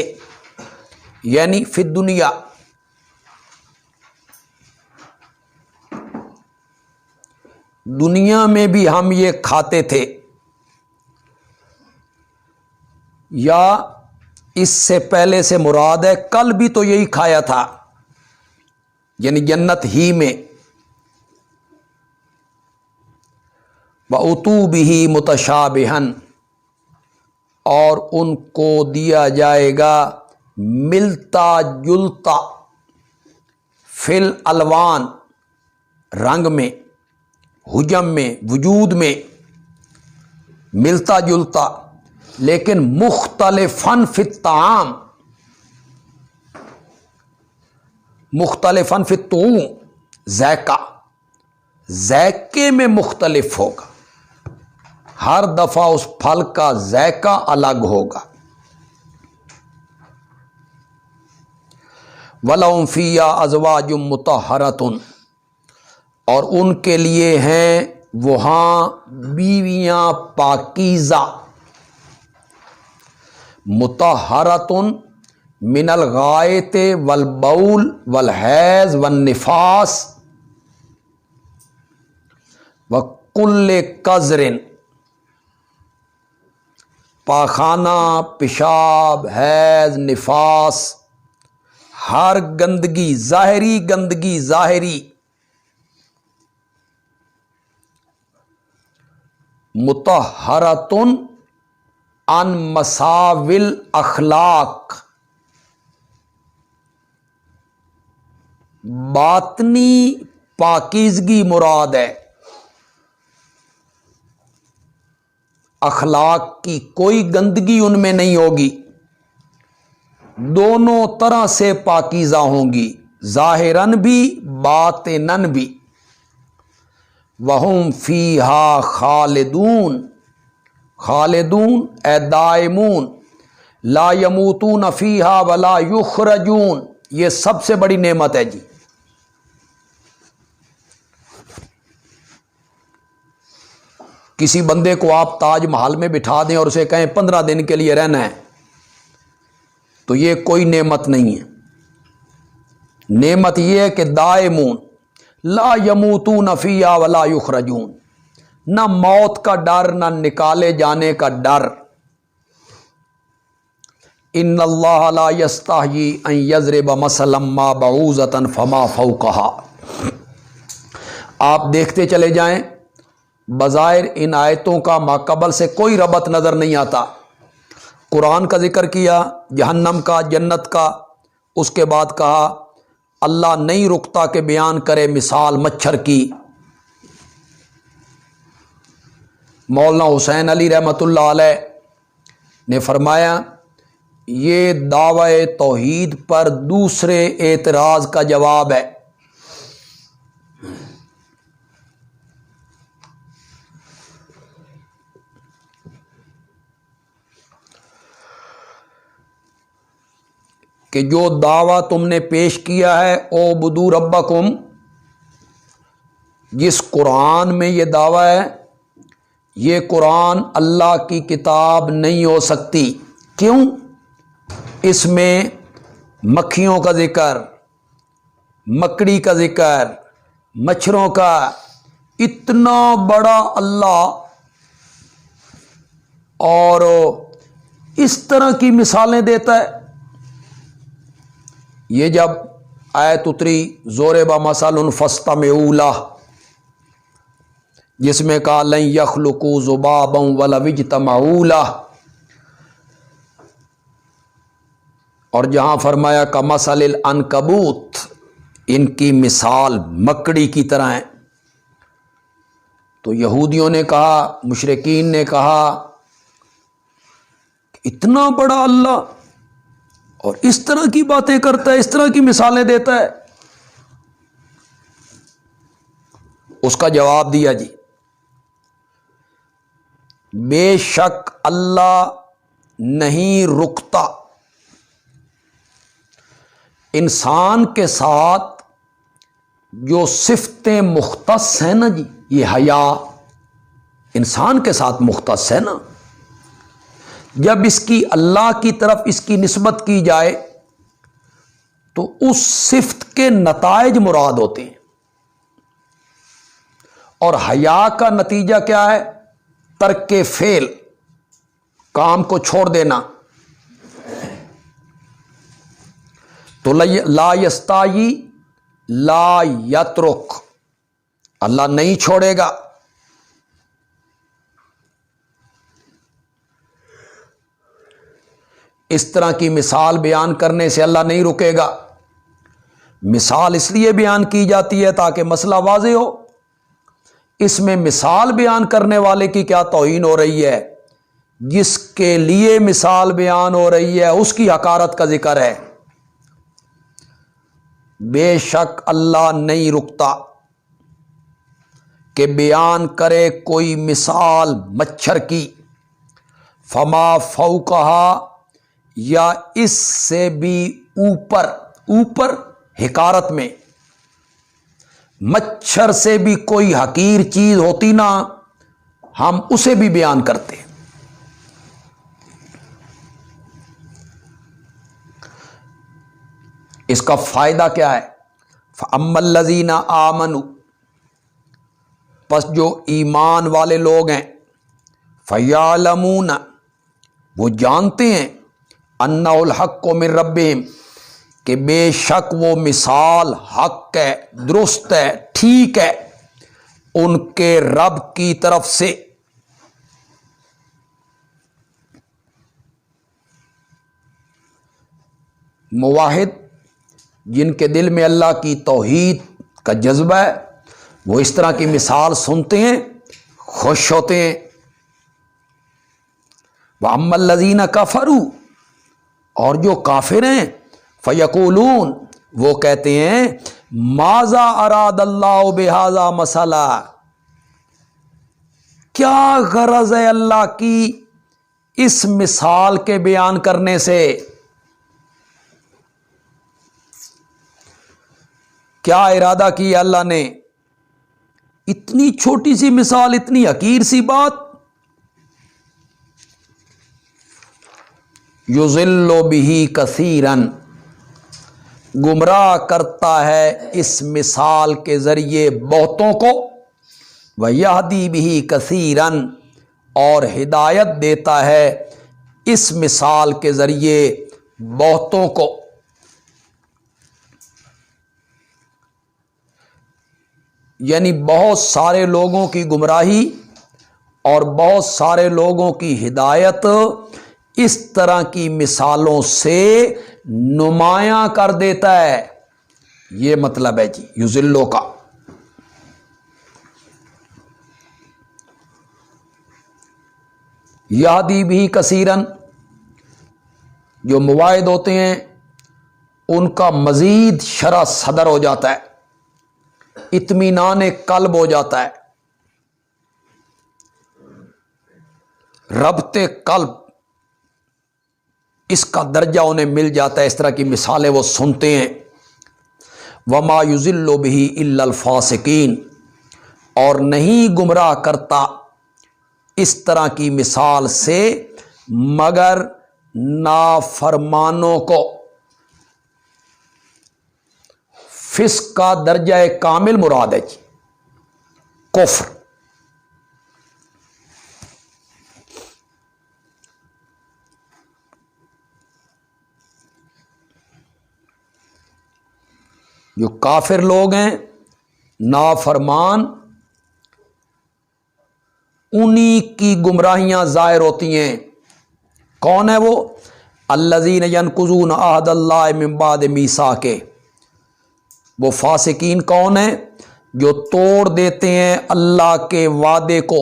یعنی فی الدنیا، دنیا میں بھی ہم یہ کھاتے تھے، یا اس سے پہلے سے مراد ہے کل بھی تو یہی کھایا تھا، یعنی جنت ہی میں۔ وَأُتُوا بِهِ مُتَشَابِهًا، اور ان کو دیا جائے گا ملتا جلتا، فی الالوان، رنگ میں، حجم میں، وجود میں، ملتا جلتا، لیکن مختلفاً فی الطعام، مختلفاً فی الطعوم، ذائقہ، ذائقے میں مختلف ہوگا، ہر دفعہ اس پھل کا ذائقہ الگ ہوگا۔ وَلَهُمْ فِيهَا أَزْوَاجٌ مُطَهَّرَةٌ، اور ان کے لیے ہیں وہاں بیویاں پاکیزہ، مطہرۃ من الغائط والبول والحیض والنفاس وکل قذر، پاخانہ، پیشاب، حیض، نفاس، ہر گندگی، ظاہری گندگی، ظاہری، مطہرۃ عن مساوی الاخلاق، باطنی پاکیزگی مراد ہے، اخلاق کی کوئی گندگی ان میں نہیں ہوگی، دونوں طرح سے پاکیزہ ہوں گی، ظاہراً بھی باطناً بھی۔ وَهُمْ فِيهَا خَالِدُونَ، خالدون اے دائمون، لا يموتون فیہا ولا یخرجون، یہ سب سے بڑی نعمت ہے جی۔ کسی بندے کو آپ تاج محل میں بٹھا دیں اور اسے کہیں 15 دن کے لیے رہنا ہے، تو یہ کوئی نعمت نہیں ہے۔ نعمت یہ ہے کہ دائمون، لا یموتون فیہا ولا یخرجون، نہ موت کا ڈر، نہ نکالے جانے کا ڈر۔ ان اللہ لا یستحیی ان یضرب مثلا ما بعوضۃ فما فوقہا۔ آپ دیکھتے چلے جائیں، بظاہر ان آیتوں کا ماقبل سے کوئی ربط نظر نہیں آتا۔ قرآن کا ذکر کیا، جہنم کا، جنت کا، اس کے بعد کہا اللہ نہیں رکتا کہ بیان کرے مثال مچھر کی۔ مولانا حسین علی رحمۃ اللہ علیہ نے فرمایا یہ دعوی توحید پر دوسرے اعتراض کا جواب ہے۔ کہ جو دعویٰ تم نے پیش کیا ہے، او بدو ربکم، جس قرآن میں یہ دعویٰ ہے یہ قرآن اللہ کی کتاب نہیں ہو سکتی. کیوں؟ اس میں مکھیوں کا ذکر، مکڑی کا ذکر، مچھروں کا، اتنا بڑا اللہ اور اس طرح کی مثالیں دیتا ہے. یہ جب آیت اتری ضرب مثل فاستمعوا لہ، جس میں کہا لن یخلقوا ذبابا ولو اجتمعوا لہ، اور جہاں فرمایا کمثل العنکبوت، ان کی مثال مکڑی کی طرح ہے. تو یہودیوں نے کہا، مشرکین نے کہا اتنا بڑا اللہ اور اس طرح کی باتیں کرتا ہے، اس طرح کی مثالیں دیتا ہے. اس کا جواب دیا جی بے شک اللہ نہیں رکتا. انسان کے ساتھ جو صفتیں مختص ہیں نا جی، یہ حیا انسان کے ساتھ مختص ہے نا، جب اس کی اللہ کی طرف اس کی نسبت کی جائے تو اس صفت کے نتائج مراد ہوتے ہیں. اور حیا کا نتیجہ کیا ہے؟ ترک فعل، کام کو چھوڑ دینا. تو لا یستائی لا یترک، اللہ نہیں چھوڑے گا. اس طرح کی مثال بیان کرنے سے اللہ نہیں رکے گا. مثال اس لیے بیان کی جاتی ہے تاکہ مسئلہ واضح ہو. اس میں مثال بیان کرنے والے کی کیا توہین ہو رہی ہے؟ جس کے لیے مثال بیان ہو رہی ہے اس کی حقارت کا ذکر ہے. بے شک اللہ نہیں رکتا کہ بیان کرے کوئی مثال مچھر کی، فما فوقہا، یا اس سے بھی اوپر. اوپر حقارت میں مچھر سے بھی کوئی حقیر چیز ہوتی نا، ہم اسے بھی بیان کرتے ہیں. اس کا فائدہ کیا ہے؟ فَأَمَّا الَّذِينَ آمَنُوا، پس جو ایمان والے لوگ ہیں، فَيَعْلَمُونَ، وہ جانتے ہیں، أَنَّهُ الْحَقُّ مِن رَبِّهِمْ، کہ بے شک وہ مثال حق ہے، درست ہے، ٹھیک ہے ان کے رب کی طرف سے. موحد جن کے دل میں اللہ کی توحید کا جذبہ ہے وہ اس طرح کی مثال سنتے ہیں، خوش ہوتے ہیں. وَأَمَّا الَّذِينَ كَفَرُوا، اور جو کافر ہیں، فَيَقُولُونَ، وہ کہتے ہیں ماذا اراد اللہ بہذا مثلا، کیا غرض ہے اللہ کی اس مثال کے بیان کرنے سے؟ کیا ارادہ کیا اللہ نے؟ اتنی چھوٹی سی مثال، اتنی حقیر سی بات. یضل بہ کثیرا، گمراہ کرتا ہے اس مثال کے ذریعے بہتوں کو، ویہدی بہ کثیرا، اور ہدایت دیتا ہے اس مثال کے ذریعے بہتوں کو. یعنی بہت سارے لوگوں کی گمراہی اور بہت سارے لوگوں کی ہدایت اس طرح کی مثالوں سے نمایاں کر دیتا ہے. یہ مطلب ہے جی یذلو کا. یہدی بھی کثیرن، جو مواعد ہوتے ہیں ان کا مزید شرح صدر ہو جاتا ہے، اطمینان قلب ہو جاتا ہے، ربط قلب اس کا درجہ انہیں مل جاتا ہے. اس طرح کی مثالیں وہ سنتے ہیں. وما یضل بہ الا الفاسقین، اور نہیں گمراہ کرتا اس طرح کی مثال سے مگر نافرمانوں کو۔ فسق کا درجہ کامل مراد ہے جی، کفر۔ جو کافر لوگ ہیں، نافرمان، انہی کی گمراہیاں ظاہر ہوتی ہیں۔ کون ہے وہ؟ الذین ینقضون عہد اللہ من بعد میثاقہ۔ وہ فاسقین کون ہیں؟ جو توڑ دیتے ہیں اللہ کے وعدے کو،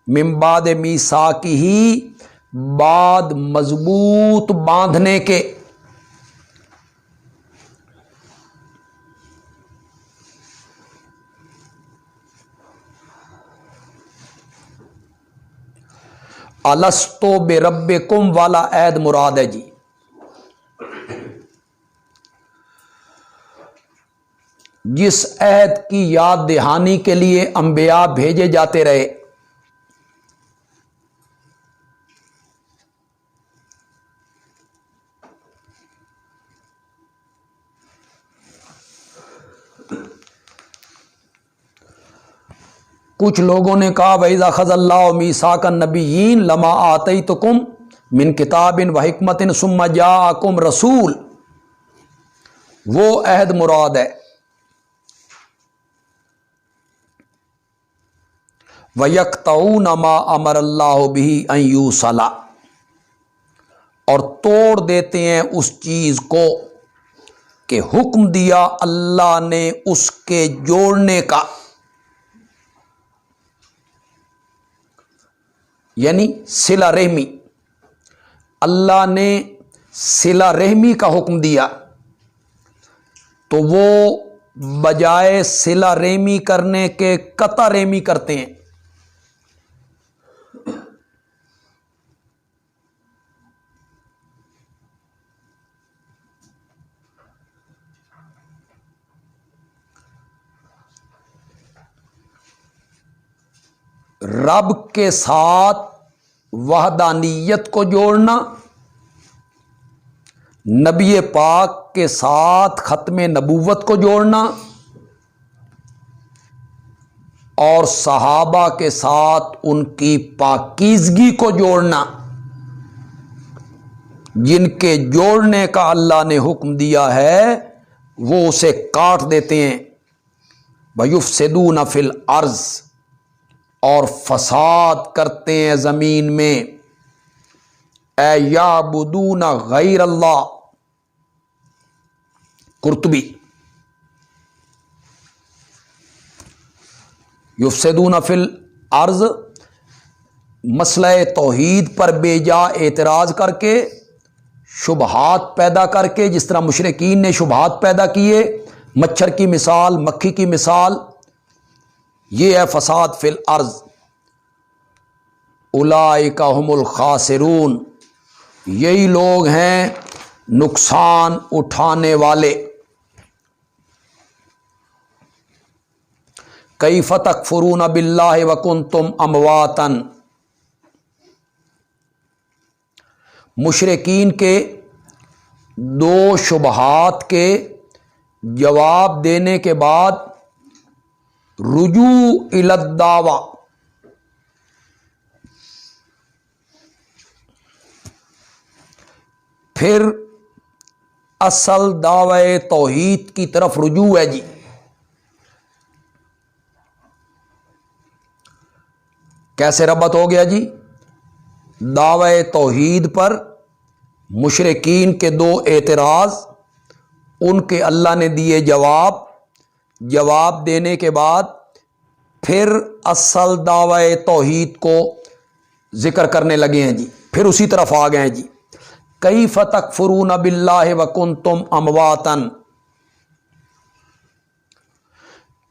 من بعد میثاقہ، بعد مضبوط باندھنے کے۔ الستو بربکم والا عہد مراد ہے جی۔ جس عہد کی یاد دہانی کے لیے انبیاء بھیجے جاتے رہے۔ کچھ لوگوں نے کہا وَإِذَا أَخَذَ اللَّهُ مِيثَاقَ النَّبِيِّينَ لَمَا آتَيْتُكُم مِّن كِتَابٍ وَحِكْمَةٍ ثُمَّ جَاءَكُمْ رَسُولٌ، وہ عہد مراد ہے۔ وَيَقْطَعُونَ مَا أَمَرَ اللَّهُ بِهِ أَن يُوصَلَ، اور توڑ دیتے ہیں اس چیز کو کہ حکم دیا اللہ نے اس کے جوڑنے کا، یعنی صلہ رحمی۔ اللہ نے صلہ رحمی کا حکم دیا تو وہ بجائے صلہ رحمی کرنے کے قطع رحمی کرتے ہیں۔ رب کے ساتھ وحدانیت کو جوڑنا، نبی پاک کے ساتھ ختم نبوت کو جوڑنا، اور صحابہ کے ساتھ ان کی پاکیزگی کو جوڑنا، جن کے جوڑنے کا اللہ نے حکم دیا ہے وہ اسے کاٹ دیتے ہیں۔ وَيُفْسِدُونَ فِي الْأَرْضِ، اور فساد کرتے ہیں زمین میں۔ اے یعبدون غیر اللہ، قرطبی۔ یفسدون فی الارض، مسئلہ توحید پر بے جا اعتراض کر کے، شبہات پیدا کر کے، جس طرح مشرکین نے شبہات پیدا کیے، مچھر کی مثال، مکھی کی مثال، یہ ہے فساد فی الارض۔ اولئک ھم الخاسرون، یہی لوگ ہیں نقصان اٹھانے والے۔ کیف تکفرون باللہ وکنتم امواتا، مشرکین کے دو شبہات کے جواب دینے کے بعد رجوع الی الدعوی، پھر اصل دعوی توحید کی طرف رجوع ہے جی۔ کیسے ربط ہو گیا جی؟ دعوی توحید پر مشرکین کے دو اعتراض، ان کے اللہ نے دیے جواب دینے کے بعد پھر اصل دعوی توحید کو ذکر کرنے لگے ہیں جی، پھر اسی طرف آ گئے ہیں جی۔ کیف تکفرون باللہ وکنتم امواتا،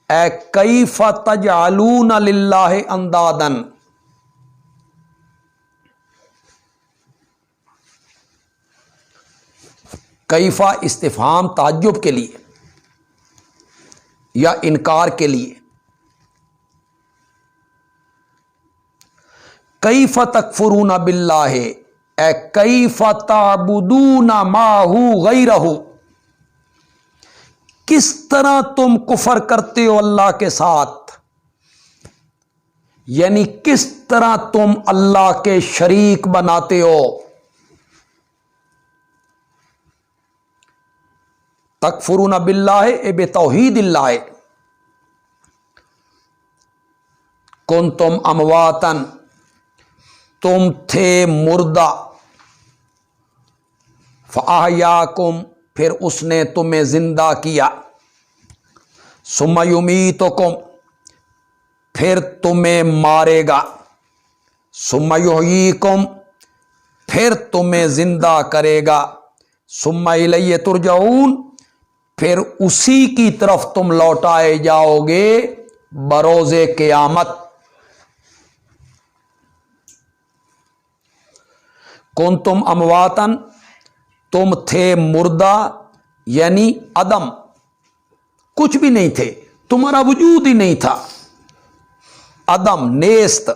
اے کیف تجعلون للہ اندادا، کیفا استفہام تعجب کے لیے یا انکار کے لیے، کیف تکفرون باللہ اے کیف تعبدون ماہ غیرہ، کس طرح تم کفر کرتے ہو اللہ کے ساتھ، یعنی کس طرح تم اللہ کے شریک بناتے ہو۔ تکفرون باللہ اے بتوحید اللہ، کنتم امواتن تم تھے مردہ، فاحیاکم پھر اس نے تمہیں زندہ کیا، ثم یمیتکم پھر تمہیں مارے گا، ثم یحییکم پھر تمہیں زندہ کرے گا، ثم الیہ ترجعون پھر اسی کی طرف تم لوٹائے جاؤ گے بروز قیامت۔ کنتم امواتن تم تھے مردہ، یعنی عدم، کچھ بھی نہیں تھے، تمہارا وجود ہی نہیں تھا، عدم نیست،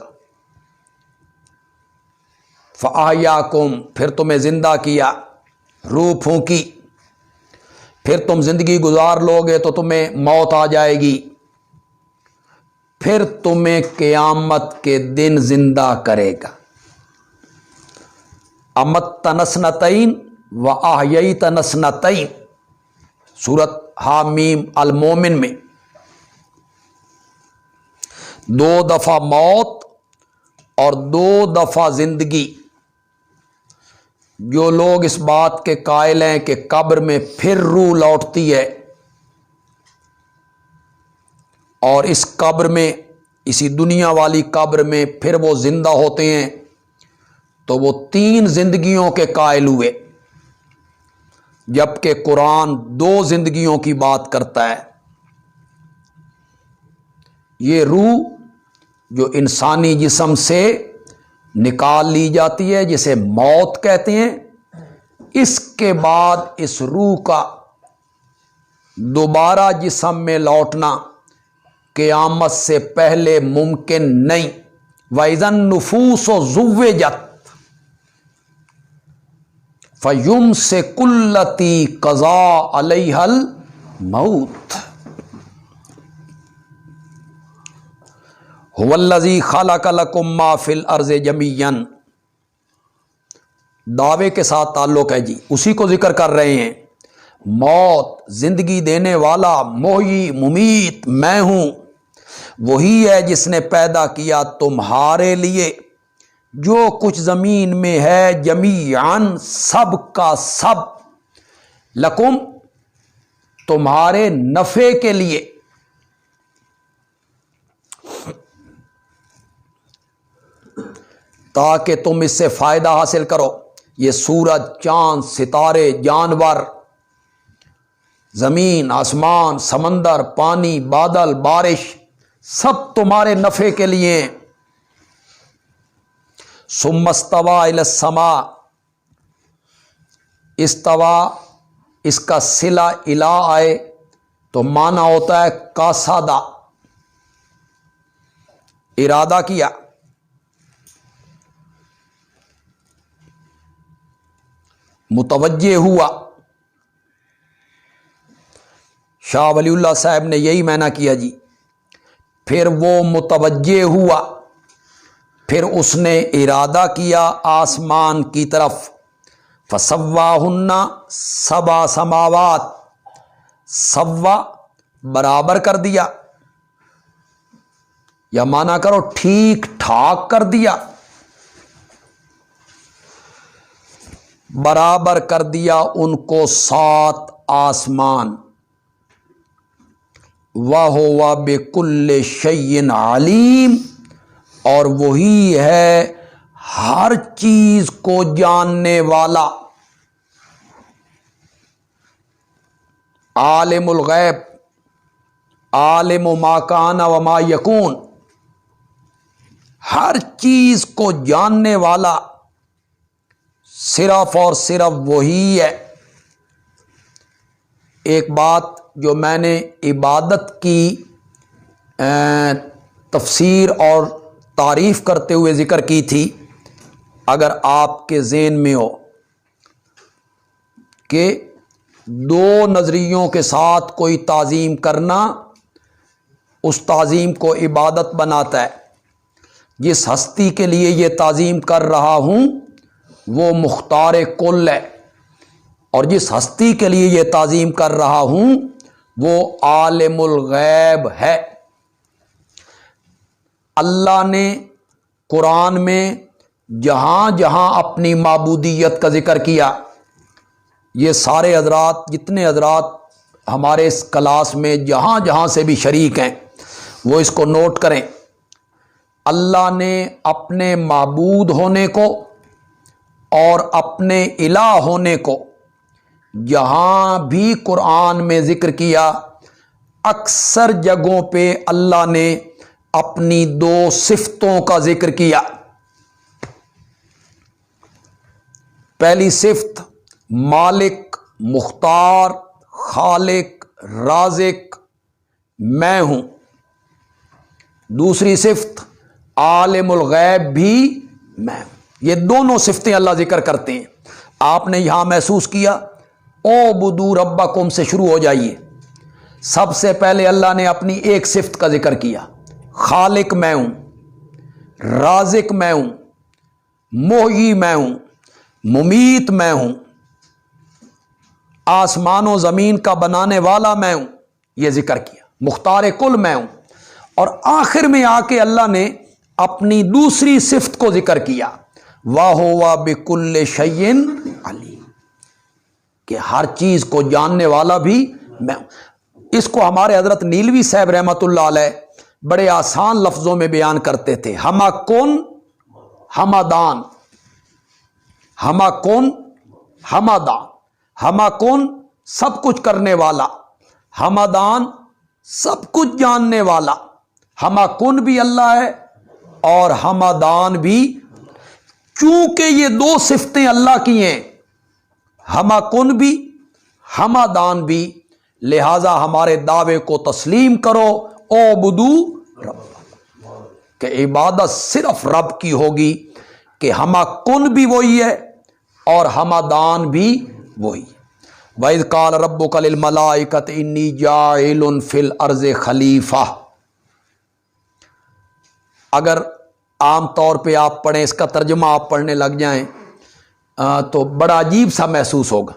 فاحیاکم پھر تمہیں زندہ کیا، روح پھونکی، پھر تم زندگی گزار لو گے تو تمہیں موت آ جائے گی، پھر تمہیں قیامت کے دن زندہ کرے گا۔ امتن اثنتین و احییتن اثنتین، سورۃ حامیم المومن میں 2 دفعہ موت اور 2 دفعہ زندگی۔ جو لوگ اس بات کے قائل ہیں کہ قبر میں پھر روح لوٹتی ہے اور اس قبر میں، اسی دنیا والی قبر میں پھر وہ زندہ ہوتے ہیں، تو وہ 3 زندگیوں کے قائل ہوئے، جبکہ قرآن 2 زندگیوں کی بات کرتا ہے۔ یہ روح جو انسانی جسم سے نکال لی جاتی ہے جسے موت کہتے ہیں، اس کے بعد اس روح کا دوبارہ جسم میں لوٹنا قیامت سے پہلے ممکن نہیں۔ وَإِذَا النُّفُوسُ زُوِّجَتْ فَيُمْسِكُ الَّتِي قَضَىٰ عَلَيْهَا الْمَوْتَ هُوَ الَّذِي خَلَقَ لَكُم مَّا فِي الْأَرْضِ جَمِيعًا، دعوے کے ساتھ تعلق ہے جی، اسی کو ذکر کر رہے ہیں۔ موت، زندگی دینے والا، محیی ممیت میں ہوں، وہی ہے جس نے پیدا کیا تمہارے لیے جو کچھ زمین میں ہے، جمیعاً سب کا سب، لکم تمہارے نفع کے لیے، تاکہ تم اس سے فائدہ حاصل کرو۔ یہ سورج، چاند، ستارے، جانور، زمین، آسمان، سمندر، پانی، بادل، بارش، سب تمہارے نفع کے لیے ہیں۔ ثم استوى الى السماء، استوا اس کا صلہ الہ آئے تو معنی ہوتا ہے قاصدہ، ارادہ کیا، متوجہ ہوا۔ شاہ ولی اللہ صاحب نے یہی معنی کیا جی، پھر وہ متوجہ ہوا، پھر اس نے ارادہ کیا آسمان کی طرف، فسواہن 7 سماوات، سوا برابر کر دیا، یا مانا کرو ٹھیک ٹھاک کر دیا، برابر کر دیا ان کو 7 آسمان۔ وَهُوَ بِكُلِّ شَيْءٍ عَلِيمٌ، اور وہی ہے ہر چیز کو جاننے والا، عالم الغیب، عالم ما کان وما یکون، ہر چیز کو جاننے والا صرف اور صرف وہی ہے۔ ایک بات جو میں نے عبادت کی تفسیر اور تعریف کرتے ہوئے ذکر کی تھی، اگر آپ کے ذہن میں ہو کہ دو نظریوں کے ساتھ کوئی تعظیم کرنا اس تعظیم کو عبادت بناتا ہے، جس ہستی کے لیے یہ تعظیم کر رہا ہوں وہ مختار کل ہے، اور جس ہستی کے لیے یہ تعظیم کر رہا ہوں وہ عالم الغیب ہے۔ اللہ نے قرآن میں جہاں جہاں اپنی معبودیت کا ذکر کیا، یہ سارے حضرات جتنے حضرات ہمارے اس کلاس میں جہاں جہاں سے بھی شریک ہیں وہ اس کو نوٹ کریں، اللہ نے اپنے معبود ہونے کو اور اپنے الہ ہونے کو جہاں بھی قرآن میں ذکر کیا، اکثر جگہوں پہ اللہ نے اپنی دو صفتوں کا ذکر کیا۔ پہلی صفت مالک، مختار، خالق، رازق میں ہوں۔ دوسری صفت عالم الغیب بھی میں ہوں۔ یہ دونوں صفتیں اللہ ذکر کرتے ہیں۔ آپ نے یہاں محسوس کیا اعبدوا ربکم سے شروع ہو جائیے، سب سے پہلے اللہ نے اپنی ایک صفت کا ذکر کیا، خالق میں ہوں، رازق میں ہوں، محیی میں ہوں، ممیت میں ہوں، آسمان و زمین کا بنانے والا میں ہوں، یہ ذکر کیا، مختار کل میں ہوں۔ اور آخر میں آ کے اللہ نے اپنی دوسری صفت کو ذکر کیا، وَهُوَ بِكُلِّ شَيْءٍ عَلِيمٌ، کہ ہر چیز کو جاننے والا بھی میں ہوں۔ اس کو ہمارے حضرت نیلوی صاحب رحمۃ اللہ علیہ بڑے آسان لفظوں میں بیان کرتے تھے، ہما کن ہمادان، ہما کن ہمادان، ہما کن سب کچھ کرنے والا، ہمادان سب کچھ جاننے والا۔ ہما کن بھی اللہ ہے اور ہمادان بھی، چونکہ یہ دو صفتیں اللہ کی ہیں، ہما کن بھی ہمادان بھی، لہذا ہمارے دعوے کو تسلیم کرو اعبدوا رب، کہ عبادت صرف رب کی ہوگی، کہ ہما کن بھی وہی ہے اور ہمادان بھی وہی ہے۔ وَإِذْ قَالَ رَبُّكَ لِلْمَلَائِكَةِ إِنِّي جَاعِلٌ فِي الْأَرْضِ خلیفہ، اگر عام طور پہ آپ پڑھیں، اس کا ترجمہ آپ پڑھنے لگ جائیں تو بڑا عجیب سا محسوس ہوگا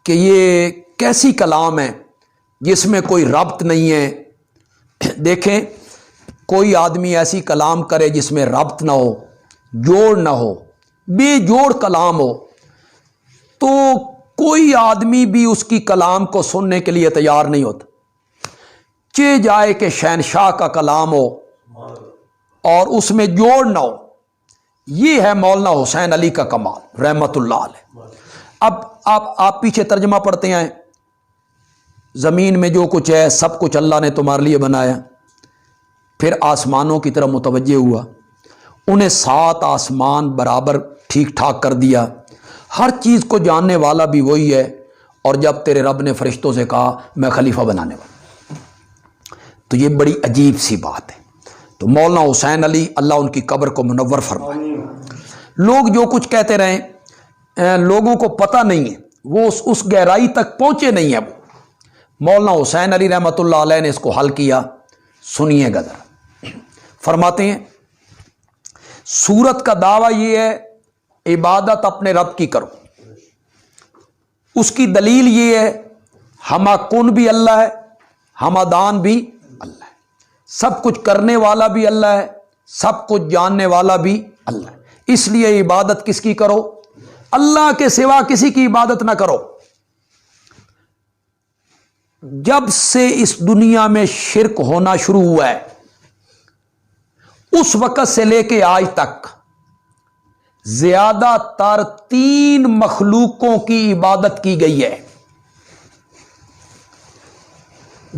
کہ یہ کیسی کلام ہے جس میں کوئی ربط نہیں ہے۔ دیکھیں، کوئی آدمی ایسی کلام کرے جس میں ربط نہ ہو، جوڑ نہ ہو، بے جوڑ کلام ہو، تو کوئی آدمی بھی اس کی کلام کو سننے کے لیے تیار نہیں ہوتا، چہ جائے کہ شہنشاہ کا کلام ہو اور اس میں جوڑ نہ ہو۔ یہ ہے مولانا حسین علی کا کمال رحمت اللہ علیہ۔ اب آپ پیچھے ترجمہ پڑھتے ہیں، زمین میں جو کچھ ہے سب کچھ اللہ نے تمہارے لیے بنایا، پھر آسمانوں کی طرف متوجہ ہوا، انہیں 7 آسمان برابر ٹھیک ٹھاک کر دیا، ہر چیز کو جاننے والا بھی وہی ہے، اور جب تیرے رب نے فرشتوں سے کہا میں خلیفہ بنانے والا، تو یہ بڑی عجیب سی بات ہے۔ تو مولانا حسین علی اللہ ان کی قبر کو منور فرمائے۔ لوگ جو کچھ کہتے رہیں، لوگوں کو پتہ نہیں ہے، وہ اس گہرائی تک پہنچے نہیں ہیں۔ مولانا حسین علی رحمۃ اللہ علیہ نے اس کو حل کیا، سنیے گا ذرا۔ فرماتے ہیں سورت کا دعویٰ یہ ہے عبادت اپنے رب کی کرو، اس کی دلیل یہ ہے ہما کن بھی اللہ ہے، ہمادان بھی اللہ ہے، سب کچھ کرنے والا بھی اللہ ہے، سب کچھ جاننے والا بھی اللہ ہے، اس لیے عبادت کس کی کرو؟ اللہ کے سوا کسی کی عبادت نہ کرو۔ جب سے اس دنیا میں شرک ہونا شروع ہوا ہے اس وقت سے لے کے آج تک زیادہ تر 3 مخلوقوں کی عبادت کی گئی ہے۔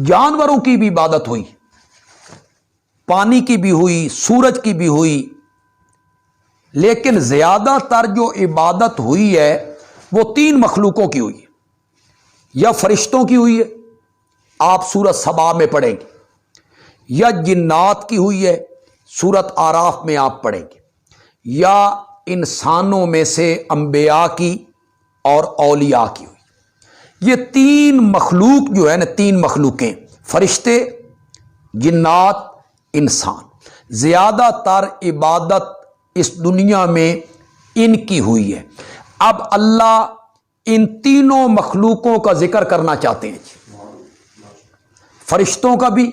جانوروں کی بھی عبادت ہوئی، پانی کی بھی ہوئی، سورج کی بھی ہوئی، لیکن زیادہ تر جو عبادت ہوئی ہے وہ 3 مخلوقوں کی ہوئی ہے۔ یا فرشتوں کی ہوئی ہے، آپ سورۃ سبا میں پڑھیں گے، یا جنات کی ہوئی ہے، سورت آراف میں آپ پڑھیں گے، یا انسانوں میں سے انبیاء کی اور اولیاء کی ہوئی۔ یہ تین مخلوق جو ہے نا، تین مخلوقیں، فرشتے، جنات، انسان، زیادہ تر عبادت اس دنیا میں ان کی ہوئی ہے۔ اب اللہ ان تینوں مخلوقوں کا ذکر کرنا چاہتے ہیں، فرشتوں کا بھی،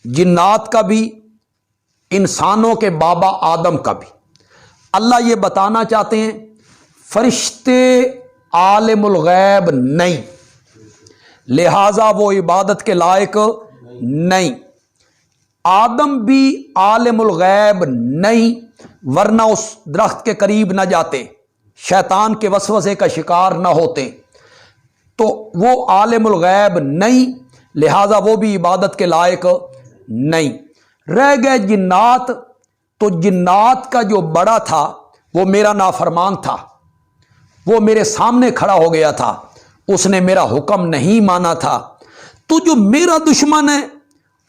جنات کا بھی، انسانوں کے بابا آدم کا بھی۔ اللہ یہ بتانا چاہتے ہیں فرشتے عالم الغیب نہیں، لہذا وہ عبادت کے لائق نہیں، آدم بھی عالم الغیب نہیں، ورنہ اس درخت کے قریب نہ جاتے، شیطان کے وسوسے کا شکار نہ ہوتے، تو وہ عالم الغیب نہیں، لہذا وہ بھی عبادت کے لائق نہیں۔ رہ گئے جنات، تو جنات کا جو بڑا تھا وہ میرا نافرمان تھا، وہ میرے سامنے کھڑا ہو گیا تھا، اس نے میرا حکم نہیں مانا تھا، تو جو میرا دشمن ہے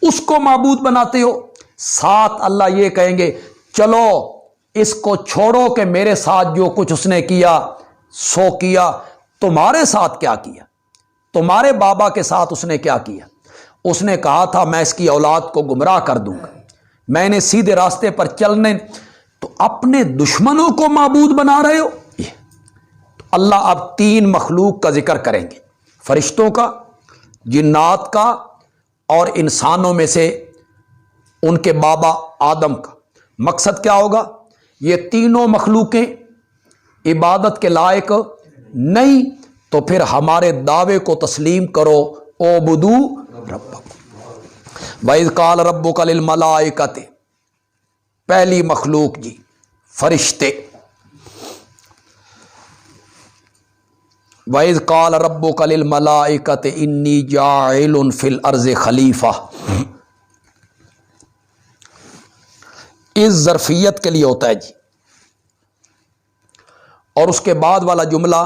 اس کو معبود بناتے ہو۔ ساتھ اللہ یہ کہیں گے چلو اس کو چھوڑو کہ میرے ساتھ جو کچھ اس نے کیا سو کیا، تمہارے ساتھ کیا کیا، تمہارے بابا کے ساتھ اس نے کیا کیا؟ اس نے کہا تھا میں اس کی اولاد کو گمراہ کر دوں گا، میں نے سیدھے راستے پر چلنے، تو اپنے دشمنوں کو معبود بنا رہے ہو۔ تو اللہ اب تین مخلوق کا ذکر کریں گے، فرشتوں کا، جنات کا، اور انسانوں میں سے ان کے بابا آدم کا۔ مقصد کیا ہوگا؟ یہ تینوں مخلوقیں عبادت کے لائق نہیں، تو پھر ہمارے دعوے کو تسلیم کرو، اعبدو ربکم۔ وَإِذْ قَالَ رَبُّكَ لِلْمَلَائِكَةِ، پہلی مخلوق جی فرشتے۔ وَإِذْ قَالَ رَبُّكَ لِلْمَلَائِكَةِ إِنِّي جَاعِلٌ فِي الْأَرْضِ خلیفہ، اس ظرفیت کے لیے ہوتا ہے جی، اور اس کے بعد والا جملہ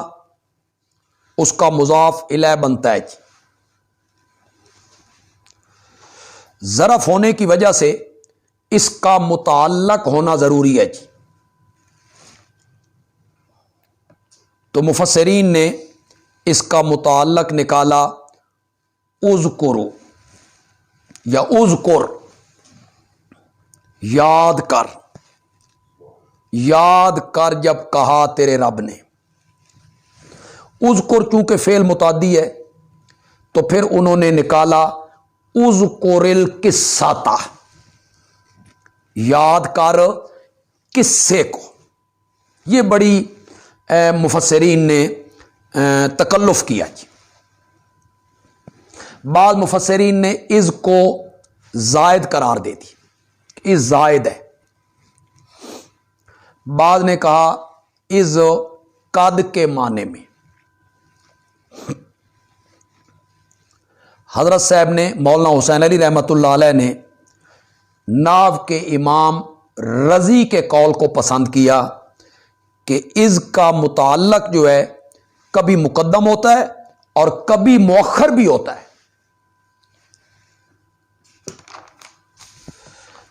اس کا مضاف الیہ بنتا ہے جی۔ ظرف ہونے کی وجہ سے اس کا متعلق ہونا ضروری ہے جی، تو مفسرین نے اس کا متعلق نکالا اذکرو یا اذکر، یاد کر، یاد کر جب کہا تیرے رب نے۔ اذکر چونکہ فعل متعدی ہے تو پھر انہوں نے نکالا اذکر القصۃ، یاد کر قصے کو۔ یہ بڑی مفسرین نے تکلف کیا جی۔ بعض مفسرین نے از کو زائد قرار دے دی، از زائد ہے، بعض نے کہا از قد کے معنی میں۔ حضرت صاحب نے، مولانا حسین علی رحمۃ اللہ علیہ نے ناو کے امام رضی کے قول کو پسند کیا کہ از کا متعلق جو ہے کبھی مقدم ہوتا ہے اور کبھی مؤخر بھی ہوتا ہے۔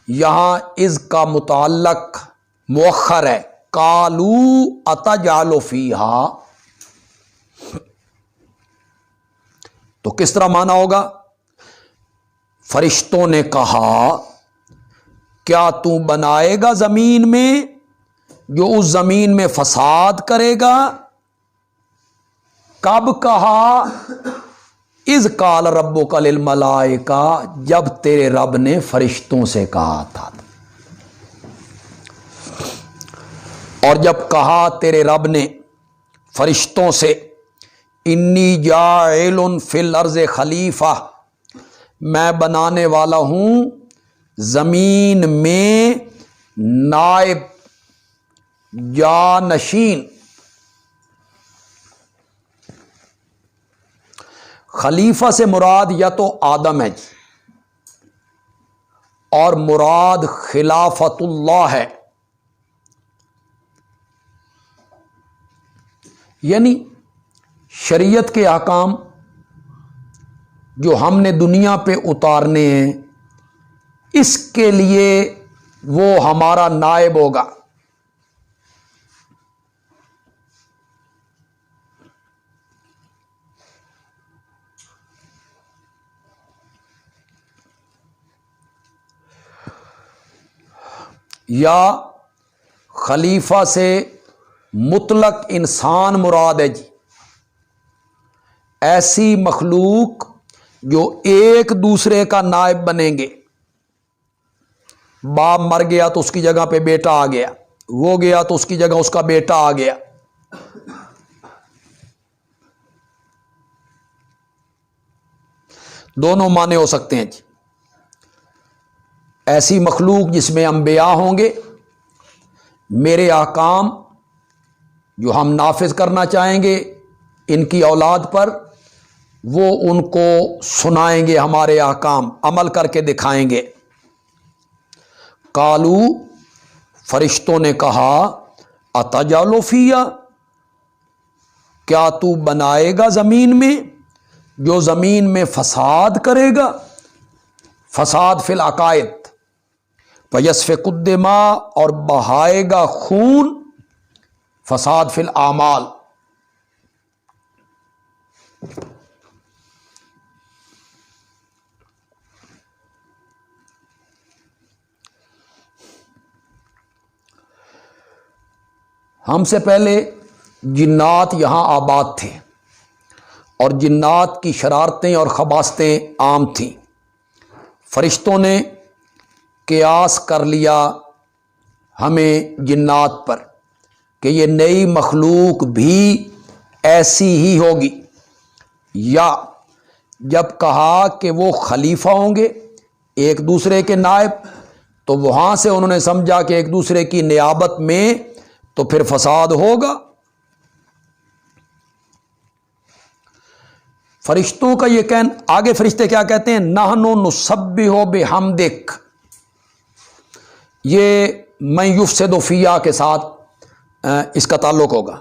یہاں از کا متعلق مؤخر ہے، قالو اتجعل فیہا، تو کس طرح مانا ہوگا؟ فرشتوں نے کہا کیا تو بنائے گا زمین میں جو اس زمین میں فساد کرے گا؟ کب کہا؟ اذ قال ربک للملائکہ، جب تیرے رب نے فرشتوں سے کہا تھا۔ اور جب کہا تیرے رب نے فرشتوں سے انی جاعل فی الارض خلیفہ، میں بنانے والا ہوں زمین میں نائب جانشین۔ خلیفہ سے مراد یا تو آدم ہے جی، اور مراد خلافت اللہ ہے، یعنی شریعت کے احکام جو ہم نے دنیا پہ اتارنے ہیں، اس کے لیے وہ ہمارا نائب ہوگا۔ یا خلیفہ سے مطلق انسان مراد ہے جی، ایسی مخلوق جو ایک دوسرے کا نائب بنیں گے۔ باپ مر گیا تو اس کی جگہ پہ بیٹا آ گیا، وہ گیا تو اس کی جگہ اس کا بیٹا آ گیا۔ دونوں معنی ہو سکتے ہیں جی۔ ایسی مخلوق جس میں انبیاء ہوں گے، میرے احکام جو ہم نافذ کرنا چاہیں گے ان کی اولاد پر، وہ ان کو سنائیں گے، ہمارے احکام عمل کر کے دکھائیں گے۔ قالو، فرشتوں نے کہا، اتجعل فیہا، کیا تو بنائے گا زمین میں جو زمین میں فساد کرے گا، فساد فی العقائد، ویسفک الدماء، اور بہائے گا خون، فساد فی الاعمال۔ ہم سے پہلے جنات یہاں آباد تھے، اور جنات کی شرارتیں اور خباثتیں عام تھیں۔ فرشتوں نے قیاس کر لیا ہمیں جنات پر کہ یہ نئی مخلوق بھی ایسی ہی ہوگی، یا جب کہا کہ وہ خلیفہ ہوں گے ایک دوسرے کے نائب، تو وہاں سے انہوں نے سمجھا کہ ایک دوسرے کی نیابت میں تو پھر فساد ہوگا۔ فرشتوں کا یہ کہنا، آگے فرشتے کیا کہتے ہیں، نحن نسبح بحمدک، یہ من یفسد فیہا کے ساتھ اس کا تعلق ہوگا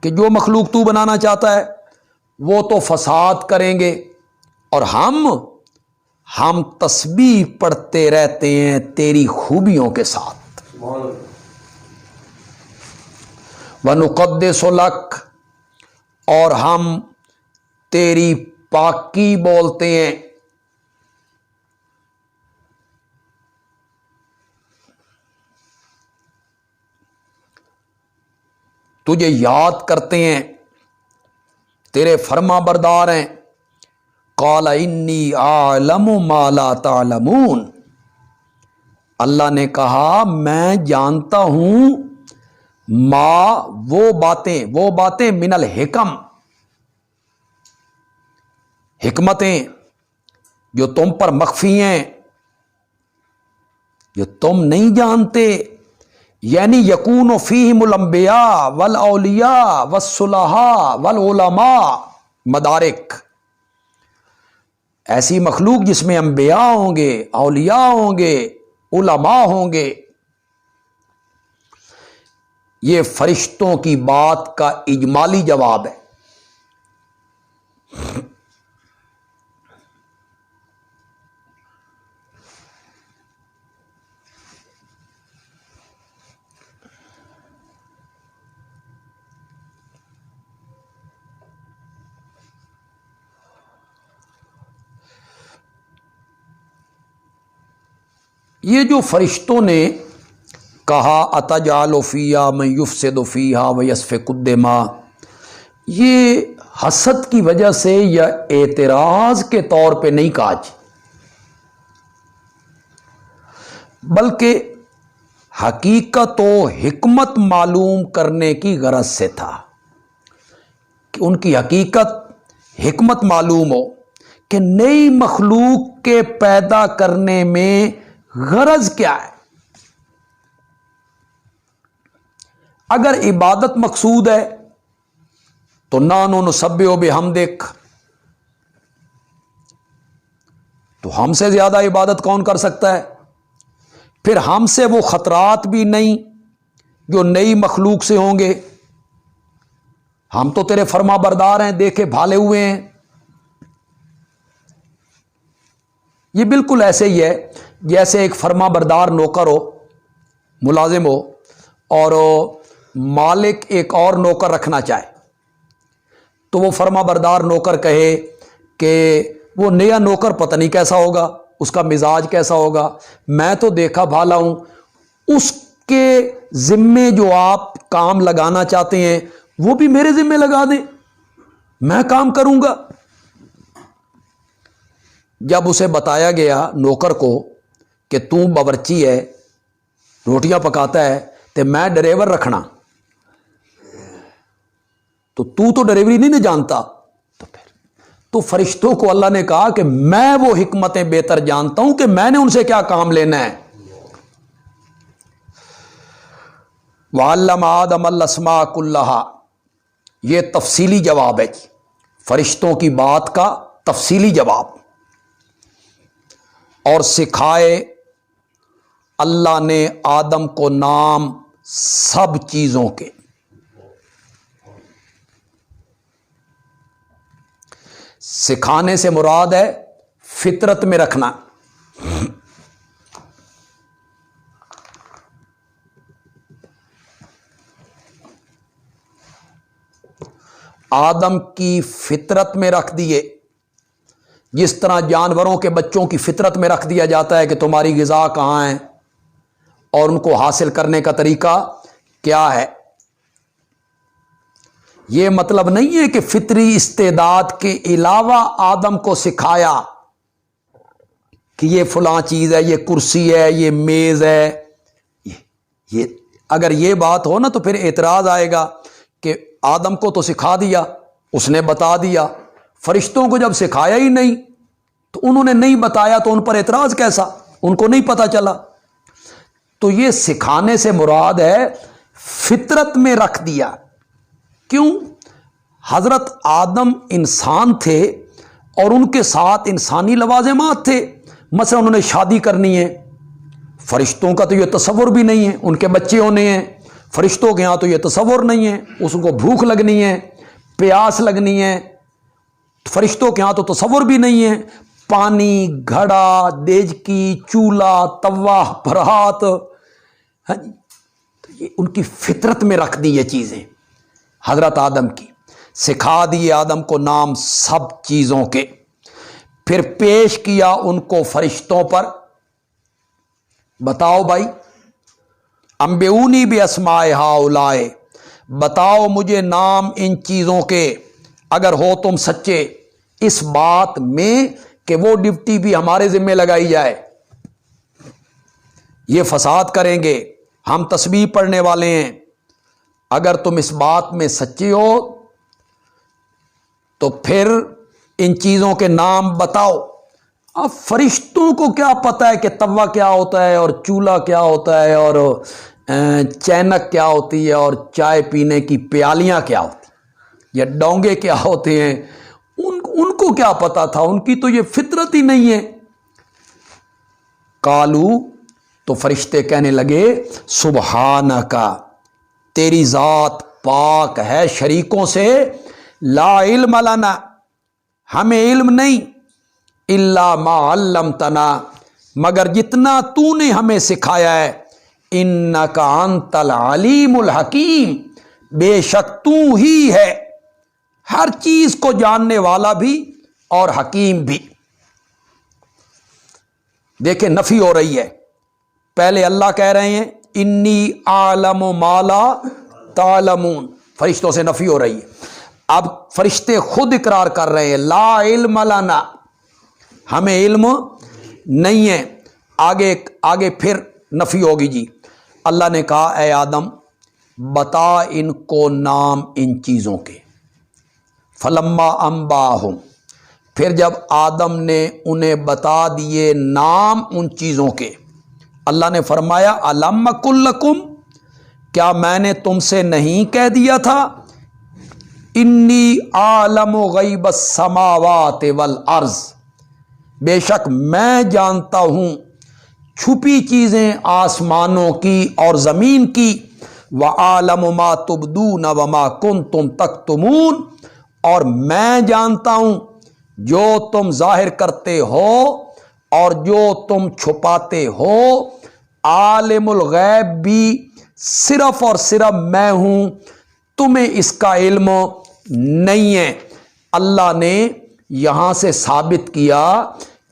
کہ جو مخلوق تو بنانا چاہتا ہے وہ تو فساد کریں گے، اور ہم تسبیح پڑھتے رہتے ہیں تیری خوبیوں کے ساتھ۔ وَنُقَدِّسُ لَكَ، اور ہم تیری پاکی بولتے ہیں۔ تجھے یاد کرتے ہیں، تیرے فرما بردار ہیں۔ قال انی اعلم ما لا تعلمون، اللہ نے کہا میں جانتا ہوں وہ باتیں من الحکم، حکمتیں جو تم پر مخفی ہیں، جو تم نہیں جانتے، یعنی یکون فیہم الانبیاء والاولیاء والصلحاء والعلماء مدارک، ایسی مخلوق جس میں انبیاء ہوں گے، اولیاء ہوں گے، علماء ہوں گے۔ یہ فرشتوں کی بات کا اجمالی جواب ہے۔ یہ جو فرشتوں نے کہا اتجعل فیہا من یفسد فیہا ویسفک الدماء، یہ حسد کی وجہ سے یا اعتراض کے طور پہ نہیں کہا جی، بلکہ حقیقت و حکمت معلوم کرنے کی غرض سے تھا کہ ان کی حقیقت حکمت معلوم ہو کہ نئی مخلوق کے پیدا کرنے میں غرض کیا ہے۔ اگر عبادت مقصود ہے تو نحن نسبح بحمدک، تو ہم سے زیادہ عبادت کون کر سکتا ہے؟ پھر ہم سے وہ خطرات بھی نہیں جو نئی مخلوق سے ہوں گے، ہم تو تیرے فرما بردار ہیں، دیکھے بھالے ہوئے ہیں۔ یہ بالکل ایسے ہی ہے جیسے ایک فرما بردار نوکر ہو، ملازم ہو، اور مالک ایک اور نوکر رکھنا چاہے، تو وہ فرما بردار نوکر کہے کہ وہ نیا نوکر پتہ نہیں کیسا ہوگا، اس کا مزاج کیسا ہوگا، میں تو دیکھا بھالا ہوں، اس کے ذمے جو آپ کام لگانا چاہتے ہیں وہ بھی میرے ذمے لگا دیں، میں کام کروں گا۔ جب اسے بتایا گیا نوکر کو کہ تو باورچی ہے، روٹیاں پکاتا ہے، تو میں ڈرائیور رکھنا، تو ڈرائیوری نہیں جانتا، تو فرشتوں کو اللہ نے کہا کہ میں وہ حکمتیں بہتر جانتا ہوں کہ میں نے ان سے کیا کام لینا ہے۔ وَعَلَّمَ آدَمَ الْأَسْمَاءَ كُلَّهَا، یہ تفصیلی جواب ہے جی، فرشتوں کی بات کا تفصیلی جواب۔ اور سکھائے اللہ نے آدم کو نام سب چیزوں کے۔ سکھانے سے مراد ہے فطرت میں رکھنا۔ آدم کی فطرت میں رکھ دیے، جس طرح جانوروں کے بچوں کی فطرت میں رکھ دیا جاتا ہے کہ تمہاری غذا کہاں ہے اور ان کو حاصل کرنے کا طریقہ کیا ہے۔ یہ مطلب نہیں ہے کہ فطری استعداد کے علاوہ آدم کو سکھایا کہ یہ فلاں چیز ہے، یہ کرسی ہے، یہ میز ہے۔ یہ اگر یہ بات ہو نا تو پھر اعتراض آئے گا کہ آدم کو تو سکھا دیا، اس نے بتا دیا، فرشتوں کو جب سکھایا ہی نہیں تو انہوں نے نہیں بتایا تو ان پر اعتراض کیسا، ان کو نہیں پتا چلا۔ تو یہ سکھانے سے مراد ہے فطرت میں رکھ دیا۔ کیوں؟ حضرت آدم انسان تھے اور ان کے ساتھ انسانی لوازمات تھے، مثلا انہوں نے شادی کرنی ہے، فرشتوں کا تو یہ تصور بھی نہیں ہے، ان کے بچے ہونے ہیں، فرشتوں کے ہاں تو یہ تصور نہیں ہے، اس کو بھوک لگنی ہے، پیاس لگنی ہے، فرشتوں کے ہاں تو تصور بھی نہیں ہے، پانی، گھڑا، دیجکی، چولہا، توا، پرہات، تو یہ ان کی فطرت میں رکھ دی یہ چیزیں حضرت آدم کی۔ سکھا دیے آدم کو نام سب چیزوں کے، پھر پیش کیا ان کو فرشتوں پر، بتاؤ بھائی، انبئونی باسماء ہؤلاء، بتاؤ مجھے نام ان چیزوں کے، اگر ہو تم سچے اس بات میں کہ وہ ڈیوٹی بھی ہمارے ذمہ لگائی جائے، یہ فساد کریں گے، ہم تسبیح پڑھنے والے ہیں، اگر تم اس بات میں سچے ہو تو پھر ان چیزوں کے نام بتاؤ۔ اب فرشتوں کو کیا پتا ہے کہ توا کیا ہوتا ہے اور چولہا کیا ہوتا ہے اور چینک کیا ہوتی ہے اور چائے پینے کی پیالیاں کیا ہوتی ہیں یا ڈونگے کیا ہوتے ہیں، ان کو کیا پتا تھا، ان کی تو یہ فطرت ہی نہیں ہے۔ قالو، تو فرشتے کہنے لگے سبحانک، تیری ذات پاک ہے شریکوں سے، لا علم لنا، ہمیں علم نہیں، الا ما علمتنا، مگر جتنا تو نے ہمیں سکھایا ہے، انک انت العلیم الحکیم، بے شک تو ہی ہے ہر چیز کو جاننے والا بھی اور حکیم بھی۔ دیکھیں نفی ہو رہی ہے، پہلے اللہ کہہ رہے ہیں انی اعلم ما لا تعلمون، فرشتوں سے نفی ہو رہی ہے، اب فرشتے خود اقرار کر رہے ہیں لا علم لنا، ہمیں علم نہیں ہے، آگے پھر نفی ہوگی جی۔ اللہ نے کہا اے آدم بتا ان کو نام ان چیزوں کے، فلما انباہم، پھر جب آدم نے انہیں بتا دیے نام ان چیزوں کے، اللہ نے فرمایا الم اقل لکم، کیا میں نے تم سے نہیں کہہ دیا تھا، انی عالم غیب السماوات والارض، بے شک میں جانتا ہوں چھپی چیزیں آسمانوں کی اور زمین کی، وَعَالَمُ مَا تُبْدُونَ وَمَا كُنْتُمْ تَكْتُمُونَ، اور میں جانتا ہوں جو تم ظاہر کرتے ہو اور جو تم چھپاتے ہو عالم الغیب بھی صرف اور صرف میں ہوں، تمہیں اس کا علم نہیں ہے۔ اللہ نے یہاں سے ثابت کیا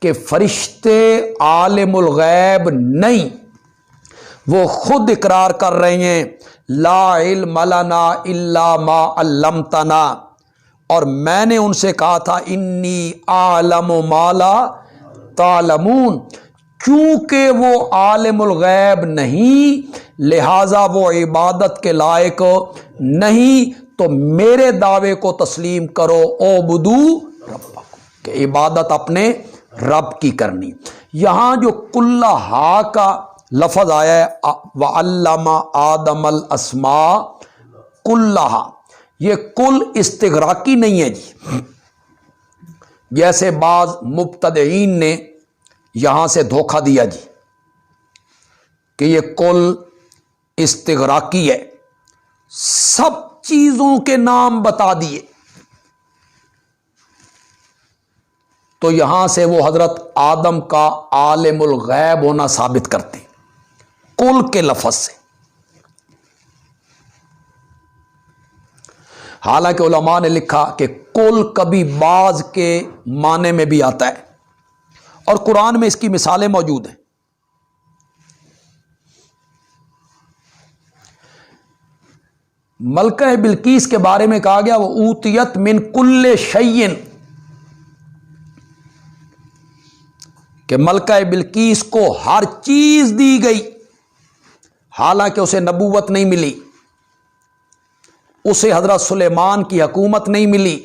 کہ فرشتے عالم الغیب نہیں، وہ خود اقرار کر رہے ہیں لا علم لنا الا ما علمتنا، اور میں نے ان سے کہا تھا انی اعلم ما لا تعلمون، چونکہ وہ عالم الغیب نہیں لہذا وہ عبادت کے لائق نہیں، تو میرے دعوے کو تسلیم کرو اعبدو ربکم، کہ عبادت اپنے رب کی کرنی۔ یہاں جو کلھا کا لفظ آیا ہے وَعَلَّمَ آدَمَ الْأَسْمَاءَ كُلَّهَا، یہ کل استغراقی نہیں ہے جی، جیسے بعض مبتدعین نے یہاں سے دھوکہ دیا جی کہ یہ کل استغراقی ہے، سب چیزوں کے نام بتا دیے، تو یہاں سے وہ حضرت آدم کا عالم الغیب ہونا ثابت کرتے کل کے لفظ سے۔ حالانکہ علماء نے لکھا کہ کل کبھی بعض کے معنی میں بھی آتا ہے، اور قرآن میں اس کی مثالیں موجود ہیں۔ ملکہ بلقیس کے بارے میں کہا گیا وہ اوتیت من کل شیء، کہ ملکہ بلقیس کو ہر چیز دی گئی، حالانکہ اسے نبوت نہیں ملی، اسے حضرت سلیمان کی حکومت نہیں ملی۔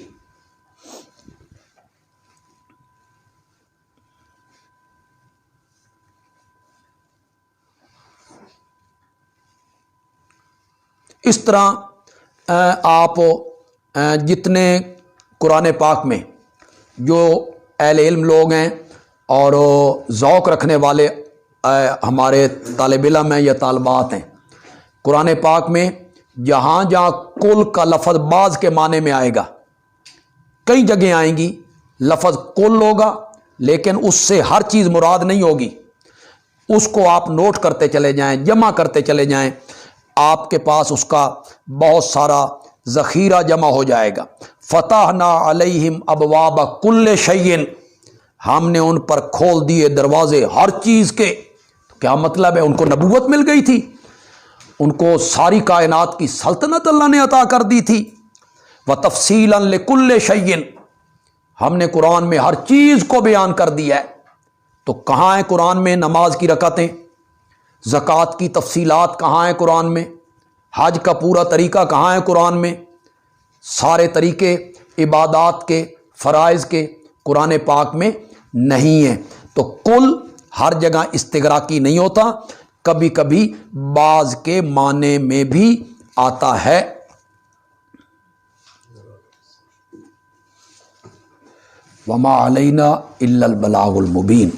اس طرح آپ جتنے قرآن پاک میں جو اہل علم لوگ ہیں اور ذوق رکھنے والے ہمارے طالب علم ہیں یا طالبات ہیں، قرآن پاک میں جہاں جہاں کل کا لفظ بعض کے معنی میں آئے گا، کئی جگہیں آئیں گی لفظ کل ہوگا لیکن اس سے ہر چیز مراد نہیں ہوگی، اس کو آپ نوٹ کرتے چلے جائیں، جمع کرتے چلے جائیں، آپ کے پاس اس کا بہت سارا ذخیرہ جمع ہو جائے گا۔ فتحنا علیہم ابواب کل شیء، ہم نے ان پر کھول دیے دروازے ہر چیز کے۔ کیا مطلب ہے؟ ان کو نبوت مل گئی تھی، ان کو ساری کائنات کی سلطنت اللہ نے عطا کر دی تھی۔ وتفصیلا لکل شیء، ہم نے قرآن میں ہر چیز کو بیان کر دیا ہے۔ تو کہاں ہے قرآن میں نماز کی رکعتیں؟ زکوٰۃ کی تفصیلات کہاں ہیں قرآن میں؟ حج کا پورا طریقہ کہاں ہے قرآن میں؟ سارے طریقے عبادات کے، فرائض کے قرآن پاک میں نہیں ہیں۔ تو کل ہر جگہ استغراقی نہیں ہوتا، کبھی کبھی بعض کے معنی میں بھی آتا ہے۔ وما علینا الا البلاغ المبین۔